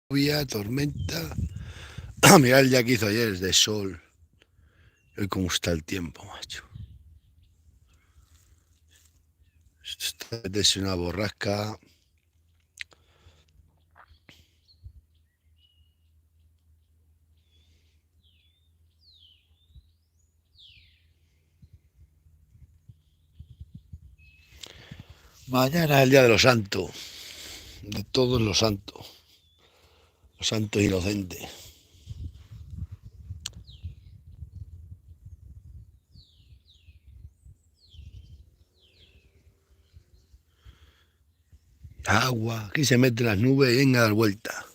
lluvia, tormenta. Mira el día que hizo ayer, de sol. Hoy cómo está el tiempo, macho. Esta es una borrasca. Mañana es el día de los santos, de todos los santos inocentes. Agua, aquí se meten las nubes y venga a dar vuelta.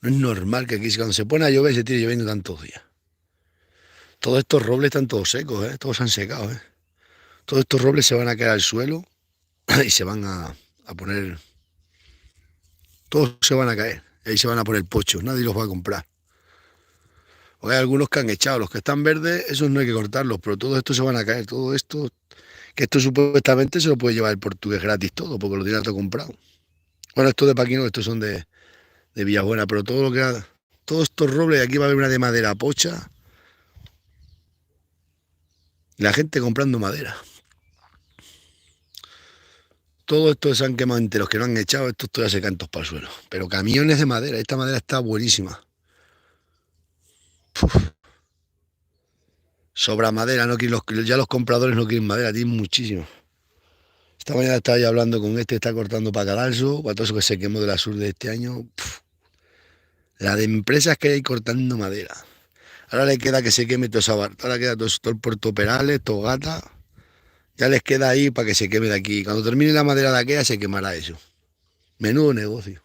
No es normal que aquí cuando se pone a llover se tire lloviendo tantos días. Todos estos robles están todos secos, ¿eh? Todos se han secado, ¿eh? Todos estos robles se van a caer al suelo y se van a poner... Todos se van a caer. Y ahí se van a poner pochos. Nadie los va a comprar. O hay algunos que han echado. Los que están verdes, esos no hay que cortarlos. Pero todo esto se van a caer. Todo esto... Que esto supuestamente se lo puede llevar el portugués gratis todo, porque lo tiene todo comprado. Bueno, estos de Paquino, estos son de Villabuena, pero todo lo que era... Todos estos robles, aquí va a haber una de madera pocha. Y la gente comprando madera. Todo esto se han quemado enteros que no han echado, estos todavía se cantos para el suelo. Pero camiones de madera, esta madera está buenísima. Uf, sobra madera, no quieren ya los compradores no quieren madera, tienen muchísimo. Esta mañana estaba yo hablando con este, está cortando para Cadalso, para todo eso que se quemó de la sur de este año. La de empresas que hay cortando madera. Ahora le queda que se queme todo esa barra. Ahora queda todo el Puerto Perales, todo Gata. Ya les queda ahí para que se queme de aquí. Cuando termine la madera de aquella se quemará eso. Menudo negocio.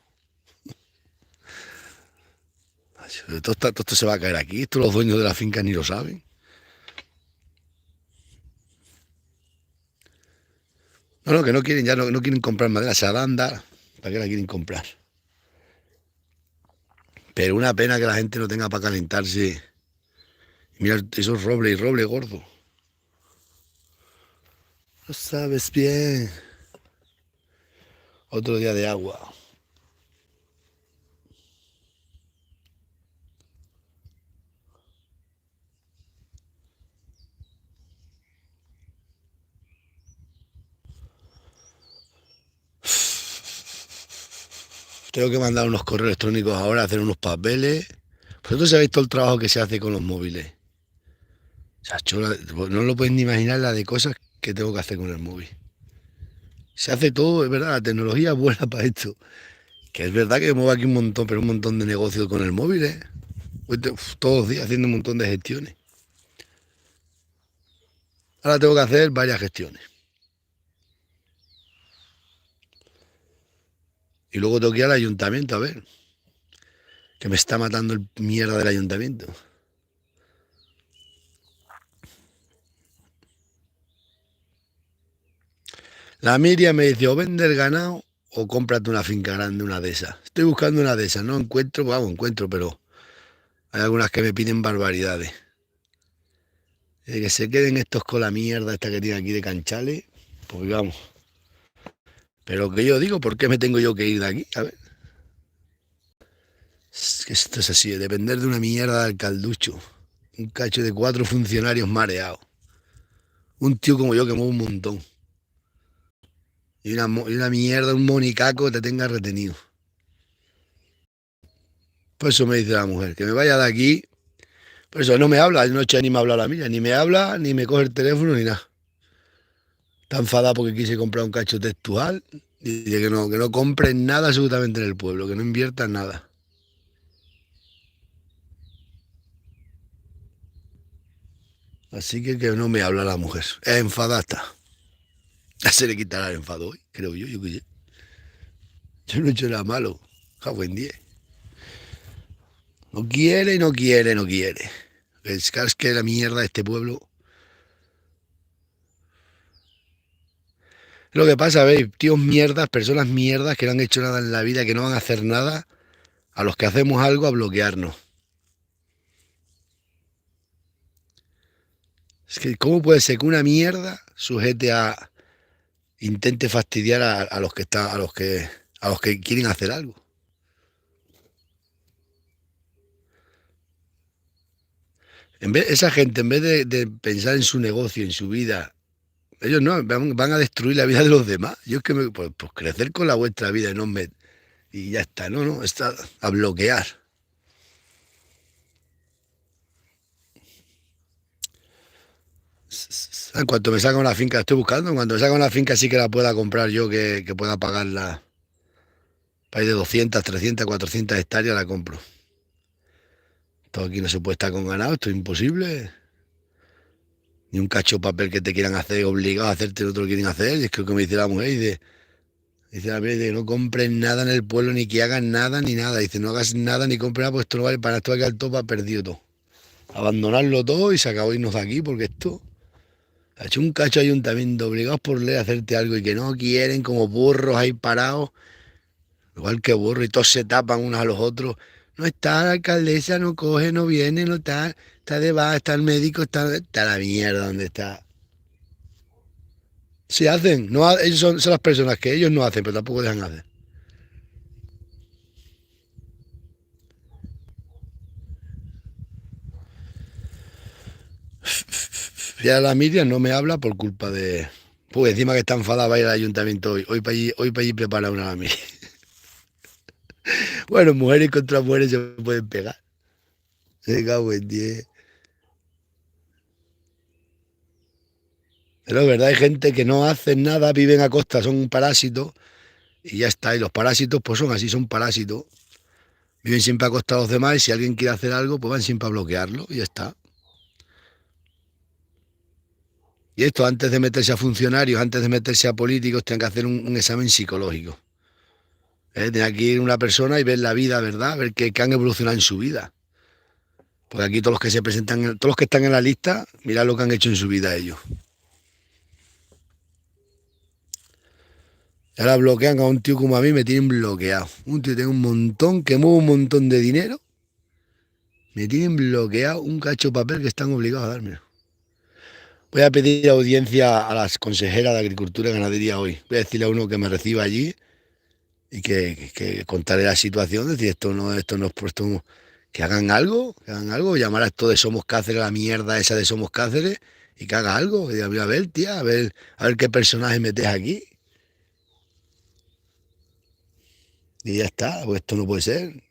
Todo esto se va a caer aquí. Esto los dueños de la finca ni lo saben. No, no, que no quieren, ya no quieren comprar madera. Se hará andar. ¿Para qué la quieren comprar? Pero una pena que la gente no tenga para calentarse. Mira esos roble y roble gordo. Lo sabes bien. Otro día de agua. Tengo que mandar unos correos electrónicos ahora, hacer unos papeles. Vosotros sabéis todo el trabajo que se hace con los móviles. Chacho, no lo pueden ni imaginar la de cosas que tengo que hacer con el móvil. Se hace todo, es verdad, la tecnología es buena para esto. Que es verdad que muevo aquí un montón, pero un montón de negocios con el móvil, ¿eh? Todos los días haciendo un montón de gestiones. Ahora tengo que hacer varias gestiones. Y luego tengo que ir al ayuntamiento a ver, que me está matando el mierda del ayuntamiento. La Miriam me dice, o vende el ganado o cómprate una finca grande, una de esas. Estoy buscando una de esas, no encuentro, pues vamos, encuentro, pero hay algunas que me piden barbaridades. De que se queden estos con la mierda esta que tiene aquí de Canchales, pues vamos. Pero que yo digo, ¿por qué me tengo yo que ir de aquí? A ver. Es que esto es así, depender de una mierda de alcalducho. Un cacho de 4 funcionarios mareados. Un tío como yo que mueve un montón. Y una mierda, un monicaco que te tenga retenido. Por eso me dice la mujer, que me vaya de aquí. Por eso no me habla, de noche ni me habla la mía, ni me habla, ni me coge el teléfono, ni nada. Está enfadada porque quise comprar un cacho textual y de que no compren nada absolutamente en el pueblo, que no inviertan nada. Así que no me habla la mujer. Es enfadada está. Ya se le quitará el enfado hoy, creo yo qué sé. Yo no he hecho nada malo. Ja, buen día. No quiere, no quiere, no quiere. Es que la mierda de este pueblo. Lo que pasa, veis, tíos mierdas, personas mierdas que no han hecho nada en la vida, que no van a hacer nada, a los que hacemos algo a bloquearnos. Es que, ¿cómo puede ser que una mierda sujete a, intente fastidiar a los que quieren hacer algo? Esa gente, en vez de pensar en su negocio, en su vida, ellos no, van a destruir la vida de los demás. Yo es que pues crecer con la vuestra vida y ya está, no, está a bloquear. En cuanto me saca una finca, estoy buscando, en cuanto me saca una finca sí que la pueda comprar yo, que pueda pagarla. Para ir de 200, 300, 400 hectáreas la compro. Todo aquí no se puede estar con ganado, esto es imposible. Ni un cacho de papel que te quieran hacer obligado a hacerte, no te lo quieren hacer. Y es que lo que me dice la mujer, dice la mujer, dice, no compres nada en el pueblo, ni que hagas nada, ni nada. Dice, no hagas nada, ni compres nada, pues esto no vale para nada, esto va a quedar todo para perdido todo. Abandonarlo todo y se acabó irnos de aquí, porque esto ha hecho un cacho de ayuntamiento, obligados por ley a hacerte algo y que no quieren, como burros ahí parados, igual que burros, y todos se tapan unos a los otros. No está la alcaldesa, no coge, no viene, no está, está de baja, está el médico, está la mierda donde está. Se hacen, no, ellos son las personas que ellos no hacen, pero tampoco dejan hacer. Ya la Miriam no me habla por culpa de. Pues encima que está enfadada va a ir al ayuntamiento hoy. Hoy para allí prepara una a mí. Bueno, mujeres contra mujeres se pueden pegar. Se cago en 10. Pero es verdad, hay gente que no hace nada, viven a costa, son un parásito y ya está. Y los parásitos pues son así, son parásitos. Viven siempre a costa de los demás y si alguien quiere hacer algo, pues van siempre a bloquearlo y ya está. Y esto antes de meterse a funcionarios, antes de meterse a políticos, tienen que hacer un examen psicológico. Tiene que ir una persona y ver la vida, ¿verdad? Ver que han evolucionado en su vida. Porque aquí todos los que se presentan, todos los que están en la lista, mirad lo que han hecho en su vida ellos. Y ahora bloquean a un tío como a mí, me tienen bloqueado. Un tío que tiene un montón, que mueve un montón de dinero, me tienen bloqueado un cacho de papel que están obligados a darme. Voy a pedir audiencia a las consejeras de Agricultura y Ganadería hoy. Voy a decirle a uno que me reciba allí y que contaré la situación, decir, esto no es puesto, que hagan algo, llamar a esto de Somos Cáceres, la mierda esa de Somos Cáceres, y que haga algo, y diga, a ver, tía, a ver qué personaje metes aquí, y ya está, pues esto no puede ser.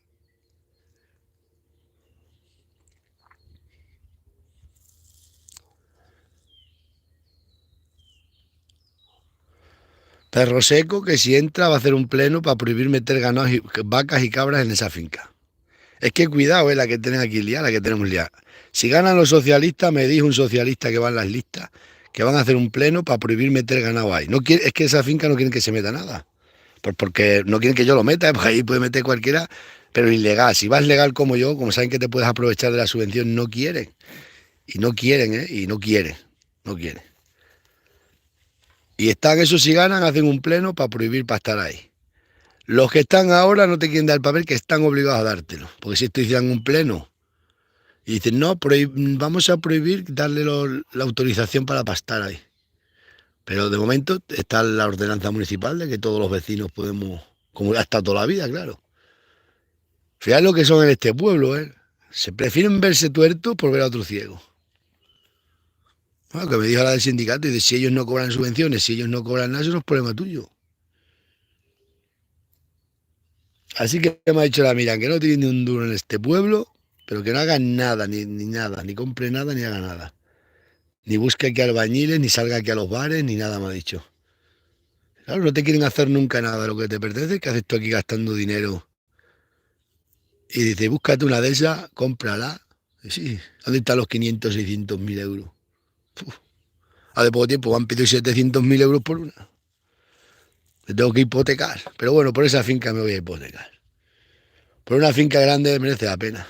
Perro seco que si entra va a hacer un pleno para prohibir meter ganados y vacas y cabras en esa finca. Es que cuidado, la que tienen aquí liada, la que tenemos liada. Si ganan los socialistas, me dijo un socialista que va en las listas, que van a hacer un pleno para prohibir meter ganado ahí. No quiere, es que esa finca no quieren que se meta nada. Pues porque no quieren que yo lo meta, porque ahí puede meter cualquiera, pero ilegal. Si vas legal como yo, como saben que te puedes aprovechar de la subvención, no quieren. Y no quieren, ¿eh? Y no quieren. No quieren. Y están, eso si ganan, hacen un pleno para prohibir para estar ahí. Los que están ahora no te quieren dar el papel que están obligados a dártelo. Porque si esto hicieran un pleno y dicen, no, vamos a prohibir darle la autorización para pastar ahí. Pero de momento está la ordenanza municipal de que todos los vecinos podemos, como hasta toda la vida, claro. Fíjate lo que son en este pueblo, ¿eh? Se prefieren verse tuertos por ver a otro ciego. Bueno, que me dijo la del sindicato, y dice, si ellos no cobran subvenciones, si ellos no cobran nada, eso no es problema tuyo. Así que me ha dicho la Miriam, que no tiene ni un duro en este pueblo, pero que no haga nada, ni nada, ni compre nada, ni haga nada. Ni busque aquí albañiles, ni salga aquí a los bares, ni nada me ha dicho. Claro, no te quieren hacer nunca nada de lo que te pertenece, que haces tú aquí gastando dinero. Y dice, búscate una de esas, cómprala. Y sí, ¿dónde están los 500, 600 mil euros? Uf, hace poco tiempo me han pedido 700.000 euros por una. Me tengo que hipotecar. Pero bueno, por esa finca me voy a hipotecar. Por una finca grande merece la pena.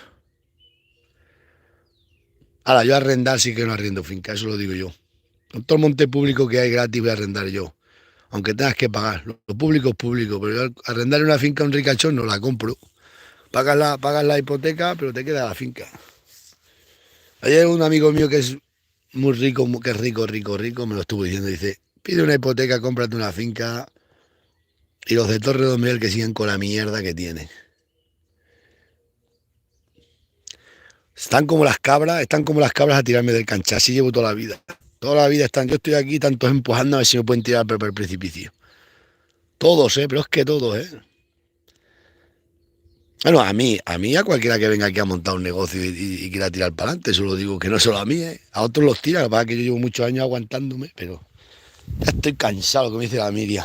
Ahora, yo arrendar sí que no arriendo finca, eso lo digo yo. Con todo el monte público que hay gratis voy a arrendar yo. Aunque tengas que pagar. Lo público es público, pero yo arrendar una finca a un ricachón no la compro. Pagas la hipoteca, pero te queda la finca. Ayer un amigo mío que es muy rico, que es rico, rico, rico, me lo estuvo diciendo. Dice, pide una hipoteca, cómprate una finca y los de Torre Miguel que sigan con la mierda que tienen. Están como las cabras a tirarme del cancha. Así llevo toda la vida. Toda la vida están. Yo estoy aquí, tantos empujando a ver si me pueden tirar por el precipicio. Todos, pero es que todos, Bueno, a cualquiera que venga aquí a montar un negocio y quiera tirar para adelante, eso lo digo, que no solo a mí, A otros los tira, lo que pasa es que yo llevo muchos años aguantándome, pero ya estoy cansado, como dice la Miriam.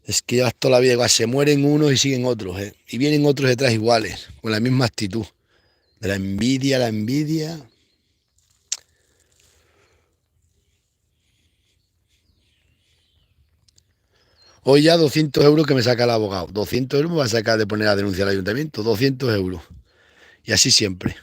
Es que llevas toda la vida igual, se mueren unos y siguen otros, Y vienen otros detrás iguales, con la misma actitud. De la envidia, la envidia. Hoy ya 200 euros que me saca el abogado. 200 euros me va a sacar de poner la denuncia al ayuntamiento. 200 euros. Y así siempre.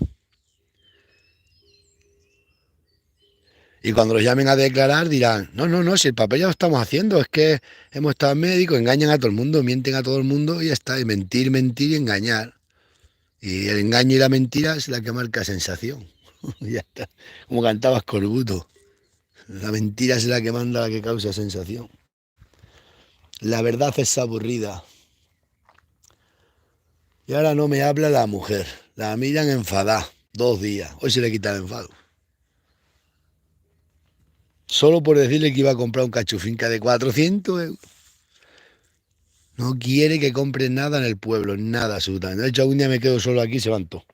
Y cuando los llamen a declarar dirán, no, no, no, si el papel ya lo estamos haciendo, es que hemos estado médicos, engañan a todo el mundo, mienten a todo el mundo y ya está. Y mentir, mentir y engañar. Y el engaño y la mentira es la que marca sensación. Ya está. Como cantaba Escorbuto. La mentira es la que manda, la que causa sensación. La verdad es aburrida. Y ahora no me habla la mujer. La miran enfadada. 2 días. Hoy se le quita el enfado. Solo por decirle que iba a comprar un cachufinca de 400 euros. No quiere que compre nada en el pueblo, nada absolutamente. De hecho, algún día me quedo solo aquí y se van todos.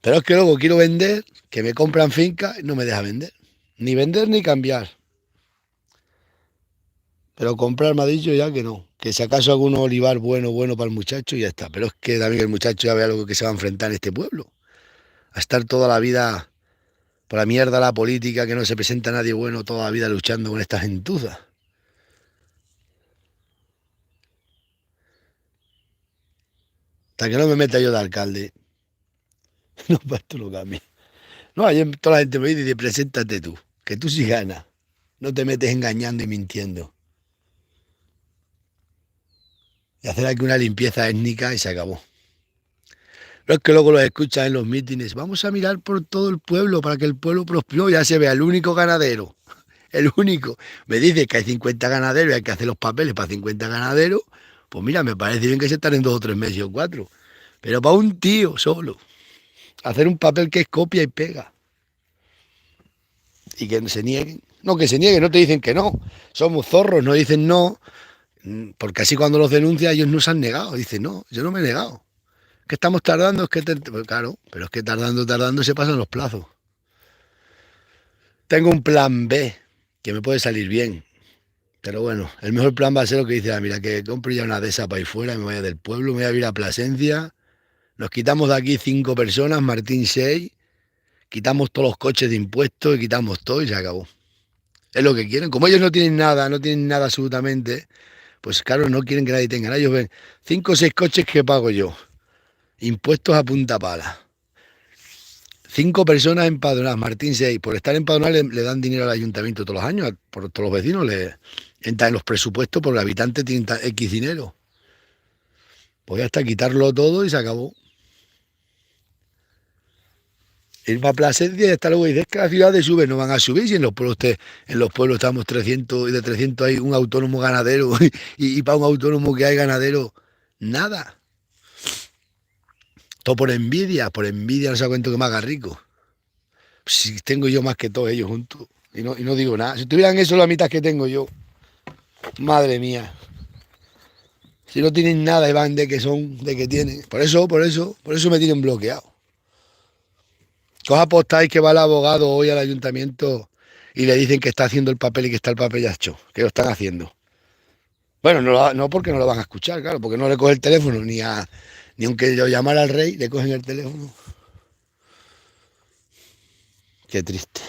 Pero es que luego quiero vender, que me compran finca y no me deja vender. Ni vender ni cambiar. Pero comprar me ha dicho ya que no. Que si acaso algún olivar bueno para el muchacho y ya está. Pero es que también el muchacho ya ve algo que se va a enfrentar en este pueblo. A estar toda la vida por la mierda la política, que no se presenta nadie bueno toda la vida luchando con estas gentuzas. Hasta que no me meta yo de alcalde. No, para esto no cambia. No, ayer toda la gente me dice, preséntate tú, que tú sí ganas. No te metes engañando y mintiendo. Y hacer aquí una limpieza étnica y se acabó. Pero es que luego los escuchas en los mítines. Vamos a mirar por todo el pueblo para que el pueblo prospere. Ya se vea el único ganadero. El único. Me dice que hay 50 ganaderos y hay que hacer los papeles para 50 ganaderos. Pues mira, me parece bien que se están en 2 o 3 meses o 4. Pero para un tío solo. Hacer un papel que es copia y pega. Y que se nieguen. No, que se nieguen, no te dicen que no. Somos zorros, no dicen no. Porque así cuando los denuncia ellos no se han negado. Dicen, no, yo no me he negado. Que estamos tardando, es que... Pues claro, pero es que tardando se pasan los plazos. Tengo un plan B, que me puede salir bien. Pero bueno, el mejor plan va a ser lo que dice, mira, que compre ya una de esas para ir fuera, me vaya del pueblo, me voy a ir a Plasencia. Nos quitamos de aquí 5 personas, Martín 6. Quitamos todos los coches de impuestos y quitamos todo y se acabó. Es lo que quieren. Como ellos no tienen nada absolutamente, pues claro, no quieren que nadie tenga. Ellos ven 5 o 6 coches que pago yo. Impuestos a punta pala. 5 personas empadronadas, Martín 6. Por estar empadronadas le dan dinero al ayuntamiento todos los años, por todos los vecinos le entran en los presupuestos porque el habitante tiene X dinero. Pues ya está, quitarlo todo y se acabó. Ir a Plasencia y hasta luego dices que las ciudades suben, no van a subir, si en los pueblos estamos 300 y de 300 hay un autónomo ganadero y para un autónomo que hay ganadero, nada. Todo por envidia no se da cuenta que me haga rico. Si tengo yo más que todos ellos juntos y no digo nada. Si tuvieran eso la mitad que tengo yo, madre mía. Si no tienen nada y van de que son, de que tienen. Por eso me tienen bloqueado. Que os apostáis que va el abogado hoy al ayuntamiento y le dicen que está haciendo el papel y que está el papel ya hecho, que lo están haciendo. Bueno, no porque no lo van a escuchar, claro, porque no le coge el teléfono, ni aunque yo llamara al rey, le cogen el teléfono. Qué triste.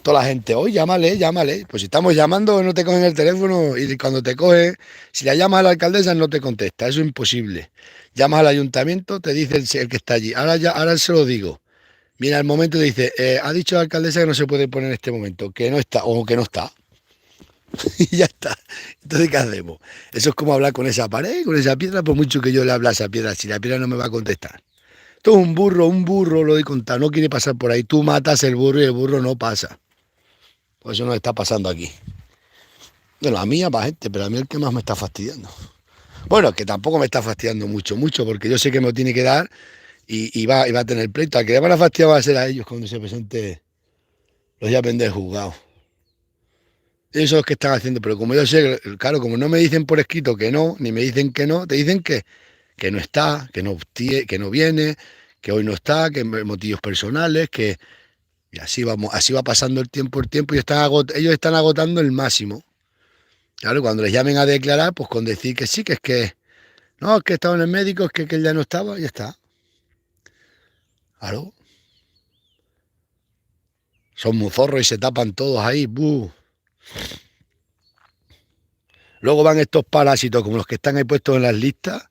Toda la gente, hoy llámale. Pues si estamos llamando, no te cogen el teléfono y cuando te coge, si la llamas a la alcaldesa no te contesta, eso es imposible. Llamas al ayuntamiento, te dice el que está allí. Ahora se lo digo. Mira, al momento dice, ha dicho la alcaldesa que no se puede poner en este momento, que no está, o que no está. Y ya está. Entonces, ¿qué hacemos? Eso es como hablar con esa pared, con esa piedra, por mucho que yo le hable a esa piedra, si la piedra no me va a contestar. Esto es un burro, lo he contado, no quiere pasar por ahí. Tú matas el burro y el burro no pasa. Pues eso nos está pasando aquí. Bueno, a mí, a más gente, pero a mí el que más me está fastidiando. Bueno, que tampoco me está fastidiando mucho, porque yo sé que me lo tiene que dar y va a tener pleito. Al que le van a fastidiar va a ser a ellos cuando se presente los ya pendes juzgados. Ellos son los que están haciendo, pero como yo sé, claro, como no me dicen por escrito que no, ni me dicen que no, te dicen que no está, que no viene, que hoy no está, que motivos personales, que y así vamos, así va pasando el tiempo y ellos están agotando el máximo. Claro, cuando les llamen a declarar, pues con decir que sí, que es que no, es que estaba en el médico, es que él ya no estaba, ya está. Claro, son muy zorros y se tapan todos ahí. ¡Bu! Luego van estos parásitos como los que están ahí puestos en las listas,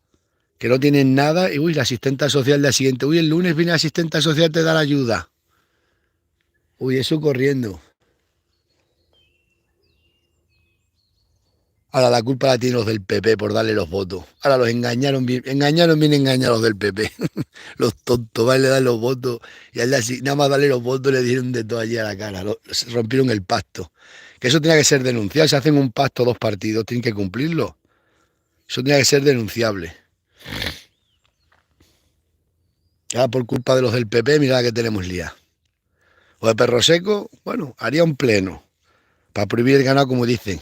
que no tienen nada, y uy, la asistenta social de la siguiente, uy, el lunes viene la asistenta social te da la ayuda. Uy, eso corriendo. Ahora la culpa la tienen los del PP por darle los votos. Ahora los engañaron bien engañados del PP. Los tontos, van, le dan los votos y nada más darle los votos le dieron de todo allí a la cara. Se rompieron el pacto. Que eso tenía que ser denunciado. Si hacen un pacto dos partidos, tienen que cumplirlo. Eso tenía que ser denunciable. Ya por culpa de los del PP, mira la que tenemos lía. O de Perro Seco, bueno, haría un pleno para prohibir el ganado como dicen.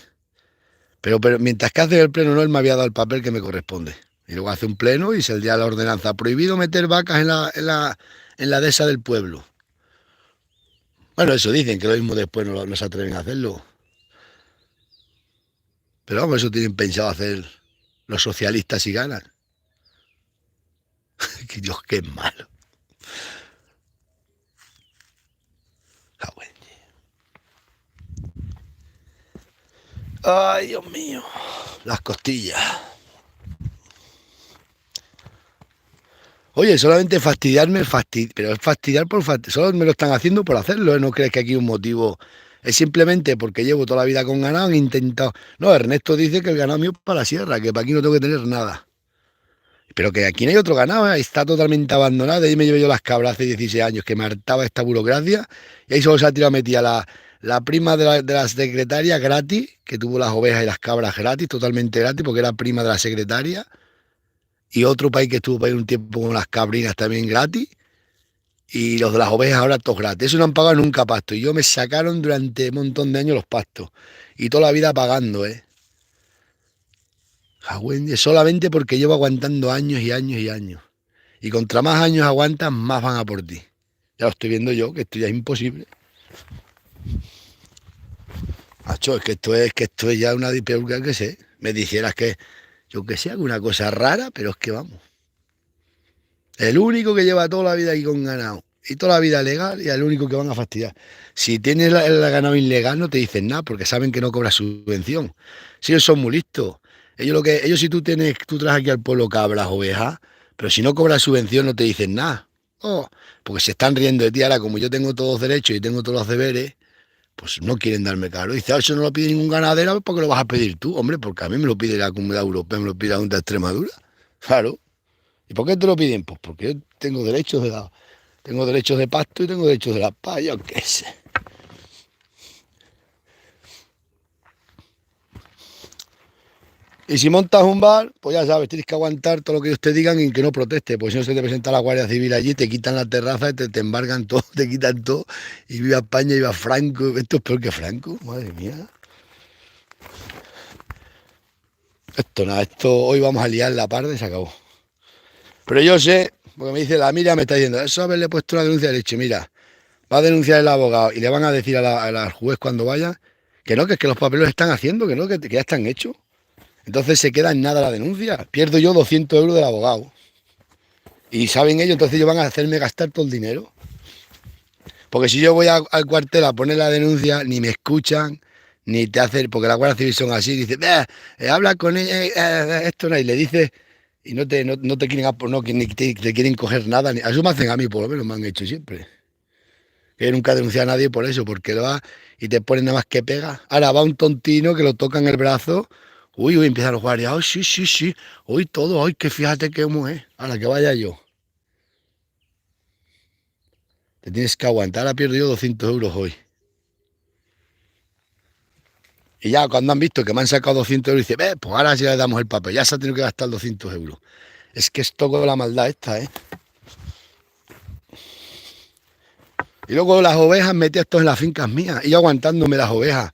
Pero mientras que hace el pleno, no, él me había dado el papel que me corresponde. Y luego hace un pleno y se el día de la ordenanza. Prohibido meter vacas en la dehesa del pueblo. Bueno, eso dicen, que lo mismo después no se atreven a hacerlo. Pero vamos, eso tienen pensado hacer los socialistas si ganan. Que Dios, qué malo. Ah, bueno. Ay, Dios mío. Las costillas. Oye, solamente fastidiarme, pero es fastidiar por fastidiar. Solo me lo están haciendo por hacerlo, ¿eh? No crees que aquí hay un motivo. Es simplemente porque llevo toda la vida con ganado, han intentado. No, Ernesto dice que el ganado mío es para la sierra, que para aquí no tengo que tener nada. Pero que aquí no hay otro ganado, ¿eh? Está totalmente abandonado. Ahí me llevé yo las cabras hace 16 años, que me hartaba esta burocracia. Y ahí solo se ha tirado metida la prima de la secretaria gratis, que tuvo las ovejas y las cabras gratis, totalmente gratis, porque era prima de la secretaria. Y otro país que estuvo para ir un tiempo con las cabrinas también gratis. Y los de las ovejas ahora todos gratis. Eso no han pagado nunca pasto. Y yo me sacaron durante un montón de años los pastos. Y toda la vida pagando, ¿eh? Jagüende, solamente porque llevo aguantando años y años y años. Y contra más años aguantas, más van a por ti. Ya lo estoy viendo yo, que esto ya es imposible. Macho, es que esto es ya una dipeuca que sé. Me dijeras que, yo que sé, alguna cosa rara, pero es que vamos. El único que lleva toda la vida aquí con ganado y toda la vida legal y el único que van a fastidiar. Si tienes el ganado ilegal no te dicen nada porque saben que no cobras subvención. Si ellos son muy listos. Ellos si tú traes aquí al pueblo cabras, ovejas, pero si no cobras subvención no te dicen nada. Oh, porque se están riendo de ti ahora, como yo tengo todos los derechos y tengo todos los deberes, pues no quieren darme caro. Dice, eso no lo pide ningún ganadero, ¿por qué lo vas a pedir tú? Hombre, porque a mí me lo pide la Comunidad Europea, me lo pide la Junta de Extremadura. Claro. ¿Y por qué te lo piden? Pues porque yo tengo derechos de pasto y tengo derechos de la paz, yo qué sé. Y si montas un bar, pues ya sabes, tienes que aguantar todo lo que ellos te digan y que no proteste, pues si no se te presenta la Guardia Civil allí, te quitan la terraza y te embargan todo, te quitan todo, y viva España, viva Franco, esto es peor que Franco, madre mía. Esto nada, esto hoy vamos a liar la parda y se acabó. Pero yo sé, porque me dice la Miriam, me está diciendo, eso haberle puesto una denuncia, le he dicho, mira, va a denunciar el abogado y le van a decir a la juez cuando vaya que es que los papeles están haciendo, que no, que ya están hechos. Entonces se queda en nada la denuncia. Pierdo yo 200 euros del abogado. Y saben ellos, entonces ellos van a hacerme gastar todo el dinero. Porque si yo voy al cuartel a poner la denuncia, ni me escuchan, ni te hacen, porque la Guardia Civil son así, dice, habla con ella, esto no, y le dices, y no te quieren, ni te quieren coger nada. Eso me hacen a mí, por lo menos me han hecho siempre. Que nunca denuncié a nadie por eso, porque lo va y te ponen nada más que pega. Ahora va un tontino que lo toca en el brazo. Uy, empiezan los guardias. Ay, sí, sí, sí. Uy, todo. Ay, que fíjate cómo es. Ahora que vaya yo. Te tienes que aguantar. Ahora pierdo yo 200 euros hoy. Y ya cuando han visto que me han sacado 200 euros, dice, pues ahora sí le damos el papel, ya se ha tenido que gastar 200 euros. Es que es todo la maldad esta, ¿eh? Y luego las ovejas metidas todas en las fincas mías, y yo aguantándome las ovejas.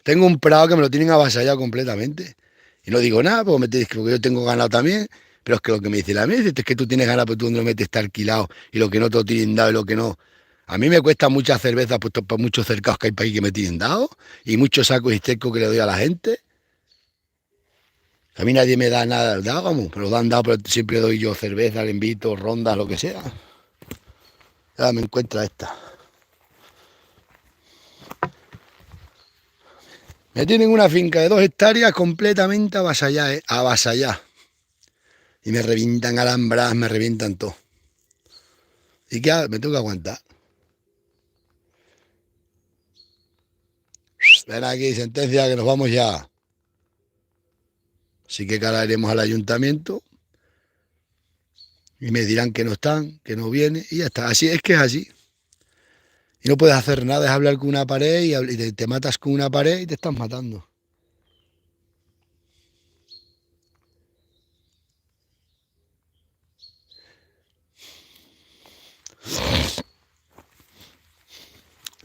Tengo un prado que me lo tienen avasallado completamente. Y no digo nada, porque yo tengo ganado también. Pero es que lo que me dice la mía es que tú tienes ganado, pero tú donde lo metes está alquilado. Y lo que no te lo tienen dado y lo que no. A mí me cuesta mucha cerveza, puesto por muchos cercados que hay para aquí que me tienen dado. Y muchos sacos y secos que le doy a la gente. A mí nadie me da nada dado, vamos. Me lo han dado, pero siempre doy yo cerveza, le invito, rondas, lo que sea. Ya me encuentra esta. Me tienen una finca de 2 hectáreas completamente avasallada, avasallada. Y me revientan alambras, me revientan todo. ¿Y qué hago? Me tengo que aguantar. Ven aquí, sentencia, que nos vamos ya. Así que ahora iremos al ayuntamiento y me dirán que no están, que no viene y ya está. Así es que es así. Y no puedes hacer nada, es hablar con una pared y te matas con una pared y te estás matando.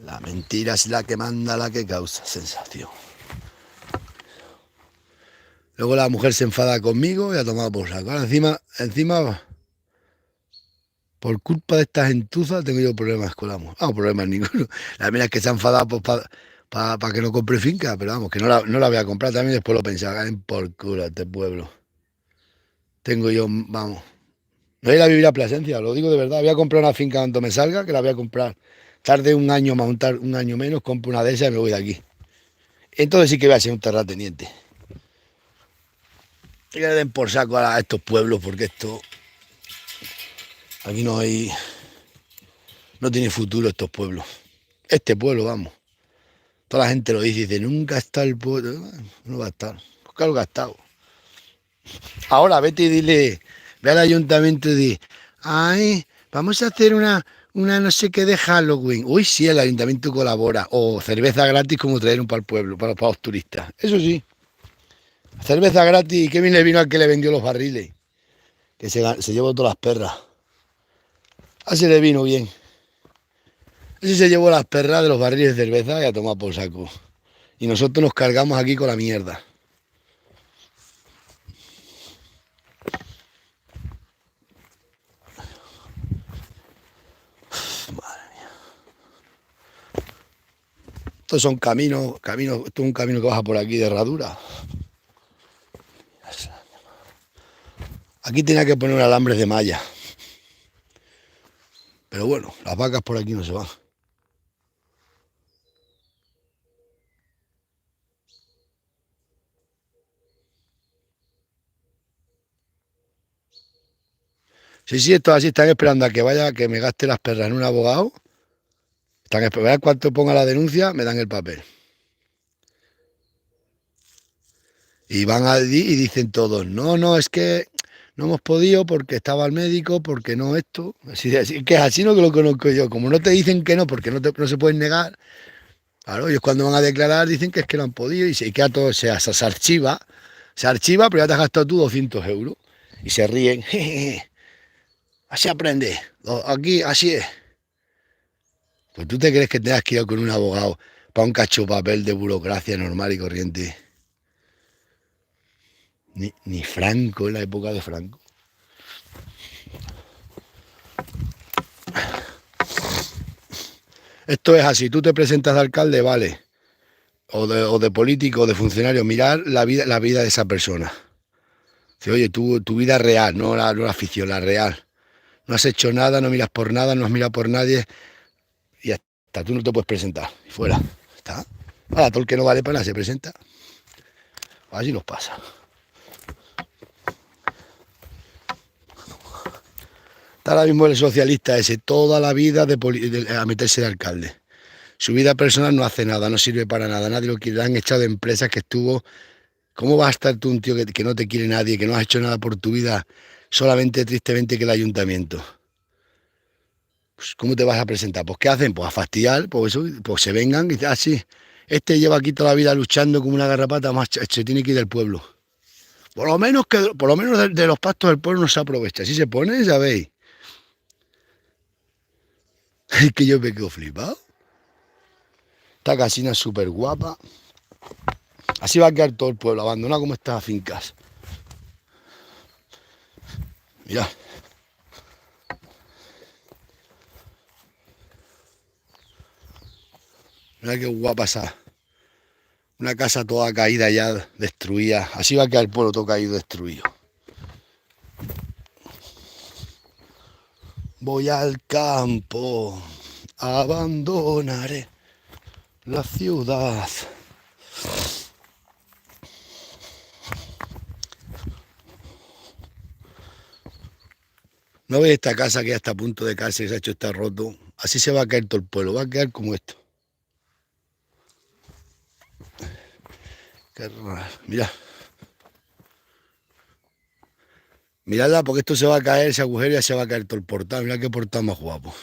La mentira es la que manda, la que causa sensación. Luego la mujer se enfada conmigo y ha tomado por saco. Ahora encima, por culpa de estas gentuzas tengo yo problemas con la mujer. No, problemas ninguno. La mía es que se ha enfadado pues, para que no compre finca, pero vamos, que no la voy a comprar también, después lo pensaba, por culo este pueblo. Tengo yo, vamos. No voy a ir a vivir a Plasencia, lo digo de verdad. Voy a comprar una finca cuando me salga, que la voy a comprar. Tarde un año más, un año menos, compro una de esas y me voy de aquí. Entonces sí que voy a ser un terrateniente. Y que le den por saco a estos pueblos, porque esto... Aquí no hay... No tiene futuro estos pueblos. Este pueblo, vamos. Toda la gente lo dice, nunca está el pueblo. No va a estar. Pues claro que ha estado. Ahora vete y dile, ve al ayuntamiento y di, ay, vamos a hacer una no sé qué de Halloween. Uy, sí, el ayuntamiento colabora. O cerveza gratis como traer un para el pueblo, para los turistas. Eso sí. Cerveza gratis. ¿Y qué bien le vino al que le vendió los barriles? Que se llevó todas las perras. Así le vino bien. Ese se llevó las perras de los barriles de cerveza y a tomar por saco. Y nosotros nos cargamos aquí con la mierda. Estos son caminos, esto es un camino que baja por aquí de herradura. Aquí tenía que poner alambres de malla. Pero bueno, las vacas por aquí no se van. Sí, esto así, están esperando a que vaya, que me gaste las perras en un abogado. Están esperando, cuánto ponga la denuncia, me dan el papel. Y van allí y dicen todos, no, es que no hemos podido porque estaba el médico, porque no esto. Así que es así no que lo conozco yo. Como no te dicen que no, porque no se pueden negar, claro, ellos cuando van a declarar dicen que es que no han podido y se queda todo, se archiva, pero ya te has gastado tú 200 euros. Y se ríen, jejeje. Así aprende, aquí así es. Pues tú te crees que tengas que ir con un abogado para un cacho papel de burocracia normal y corriente. Ni Franco, en la época de Franco. Esto es así, tú te presentas de alcalde, vale, o de político, o de funcionario, mirar la vida de esa persona. Dice, oye, tu vida real, no la ficción, la real. No has hecho nada, no miras por nada, no has mirado por nadie, y ya está, tú no te puedes presentar, fuera, está. Ahora, todo el que no vale para nada se presenta. Así nos pasa. Está ahora mismo el socialista ese, toda la vida a meterse de alcalde. Su vida personal no hace nada, no sirve para nada, nadie lo quiere, le han echado de empresas que estuvo. ¿Cómo vas a estar tú un tío que no te quiere nadie, que no has hecho nada por tu vida, solamente tristemente que el ayuntamiento? Pues, ¿cómo te vas a presentar? Pues ¿qué hacen? Pues a fastidiar, pues eso, pues se vengan y dicen, sí, Este lleva aquí toda la vida luchando como una garrapata, más se tiene que ir del pueblo. Por lo menos de los pastos del pueblo no se aprovecha. Si se pone, ya veis. Es que yo me quedo flipado. Esta casina es súper guapa. Así va a quedar todo el pueblo, abandonado como estas fincas. Mirad. Mirad qué guapa esa. Una casa toda caída ya, destruida. Así va a quedar el pueblo todo caído, destruido. Voy al campo, abandonaré la ciudad. ¿No ves esta casa que ya está a punto de caerse, que se ha hecho, está roto? Así se va a caer todo el pueblo, va a quedar como esto. Qué raro. Mirad. Miradla porque esto se va a caer, ese agujero ya se va a caer todo el portal. Mirad qué portal más guapo.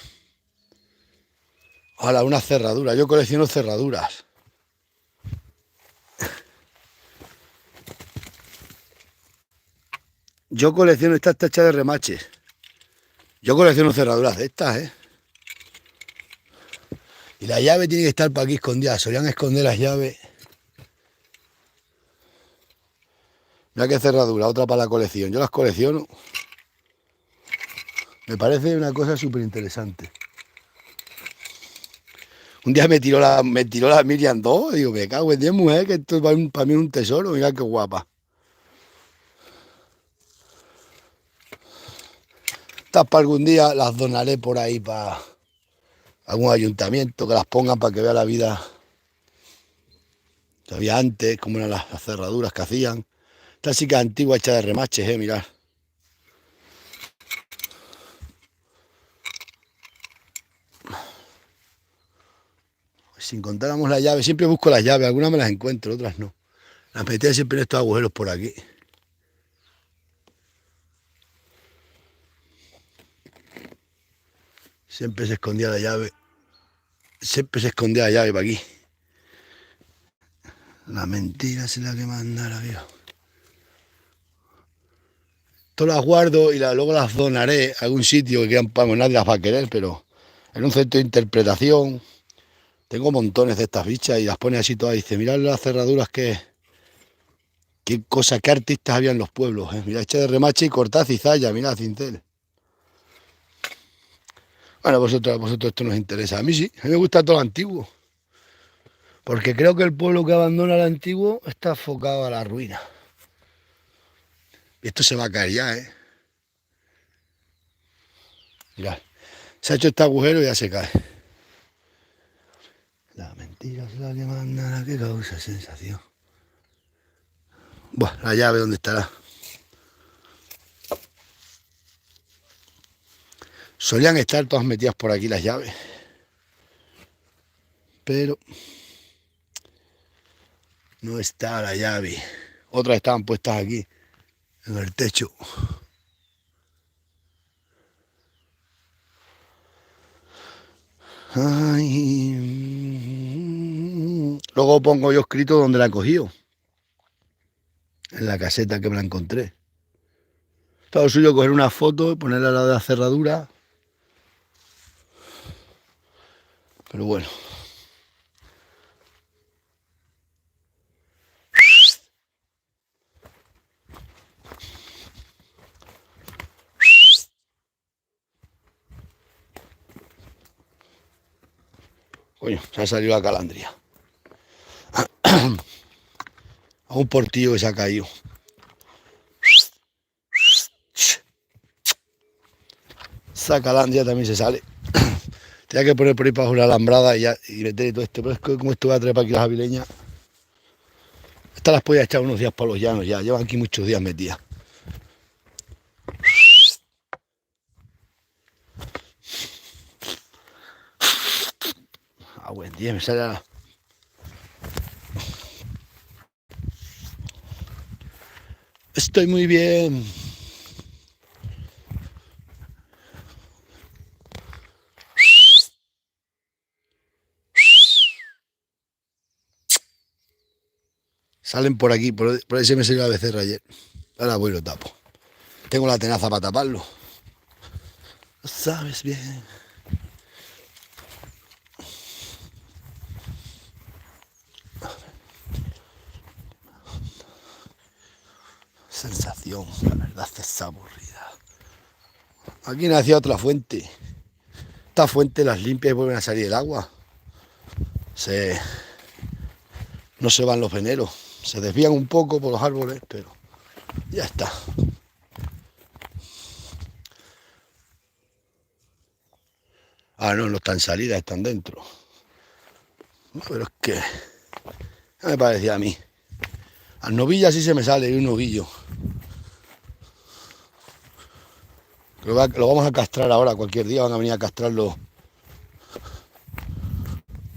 Ahora, una cerradura. Yo colecciono cerraduras. Yo colecciono, esta está hecha de remaches. Yo colecciono cerraduras de estas, ¿eh? Y la llave tiene que estar para aquí escondida. Solían esconder las llaves. Mira qué cerradura, otra para la colección. Yo las colecciono. Me parece una cosa súper interesante. Un día me tiró la Miriam 2. Digo, me cago en 10, mujer, que esto para mí es un tesoro. Mira qué guapa. Estas para algún día las donaré por ahí para algún ayuntamiento, que las pongan para que vea la vida que había antes, como eran las cerraduras que hacían. Esta sí que es antigua, hecha de remaches, mirad. Si encontráramos la llave, siempre busco las llaves, algunas me las encuentro, otras no. Las metía siempre en estos agujeros por aquí. Siempre se escondía la llave. Siempre se escondía la llave para aquí. La mentira es la que manda la vida. Todas las guardo y luego las donaré a algún sitio que quieran, nadie las va a querer, pero en un centro de interpretación tengo montones de estas bichas y las pone así todas. Y dice, mirad las cerraduras qué cosa, qué artistas había en los pueblos. Mirad, hecha de remache y cortad cizalla, mirad, cincel. Bueno, a vosotros esto nos interesa. A mí sí, a mí me gusta todo lo antiguo. Porque creo que el pueblo que abandona lo antiguo está enfocado a la ruina. Y esto se va a caer ya, ¿eh? Mirad, se ha hecho este agujero y ya se cae. La mentira es la que manda, la que causa sensación. Bueno, la llave, ¿dónde estará? Solían estar todas metidas por aquí las llaves. Pero no está la llave. Otras estaban puestas aquí, en el techo. Ay. Luego pongo yo escrito donde la he cogido. En la caseta que me la encontré. Todo suyo coger una foto y ponerla al lado de la cerradura. Pero bueno. Coño, se ha salido la calandria. A un portillo que se ha caído. Esa calandria también se sale. Tenía que poner por ahí para una alambrada y meter todo esto. Pero es que como esto va a traer para aquí las avileñas. Estas las podía echar unos días para los llanos ya. Llevan aquí muchos días metidas. Ah, buen día, me sale a... Estoy muy bien. Salen por aquí, por ese me salió la becerra ayer. Ahora voy y lo tapo. Tengo la tenaza para taparlo. Lo sabes bien. Sensación, la verdad es aburrida. Aquí nació otra fuente. Esta fuente las limpia y vuelven a salir el agua. No se van los veneros. Se desvían un poco por los árboles, pero ya está. Ah, no están salidas, están dentro. Pero es que ya me parecía a mí. Al novillo sí se me sale, y un novillo. Lo vamos a castrar ahora, cualquier día van a venir a castrarlo.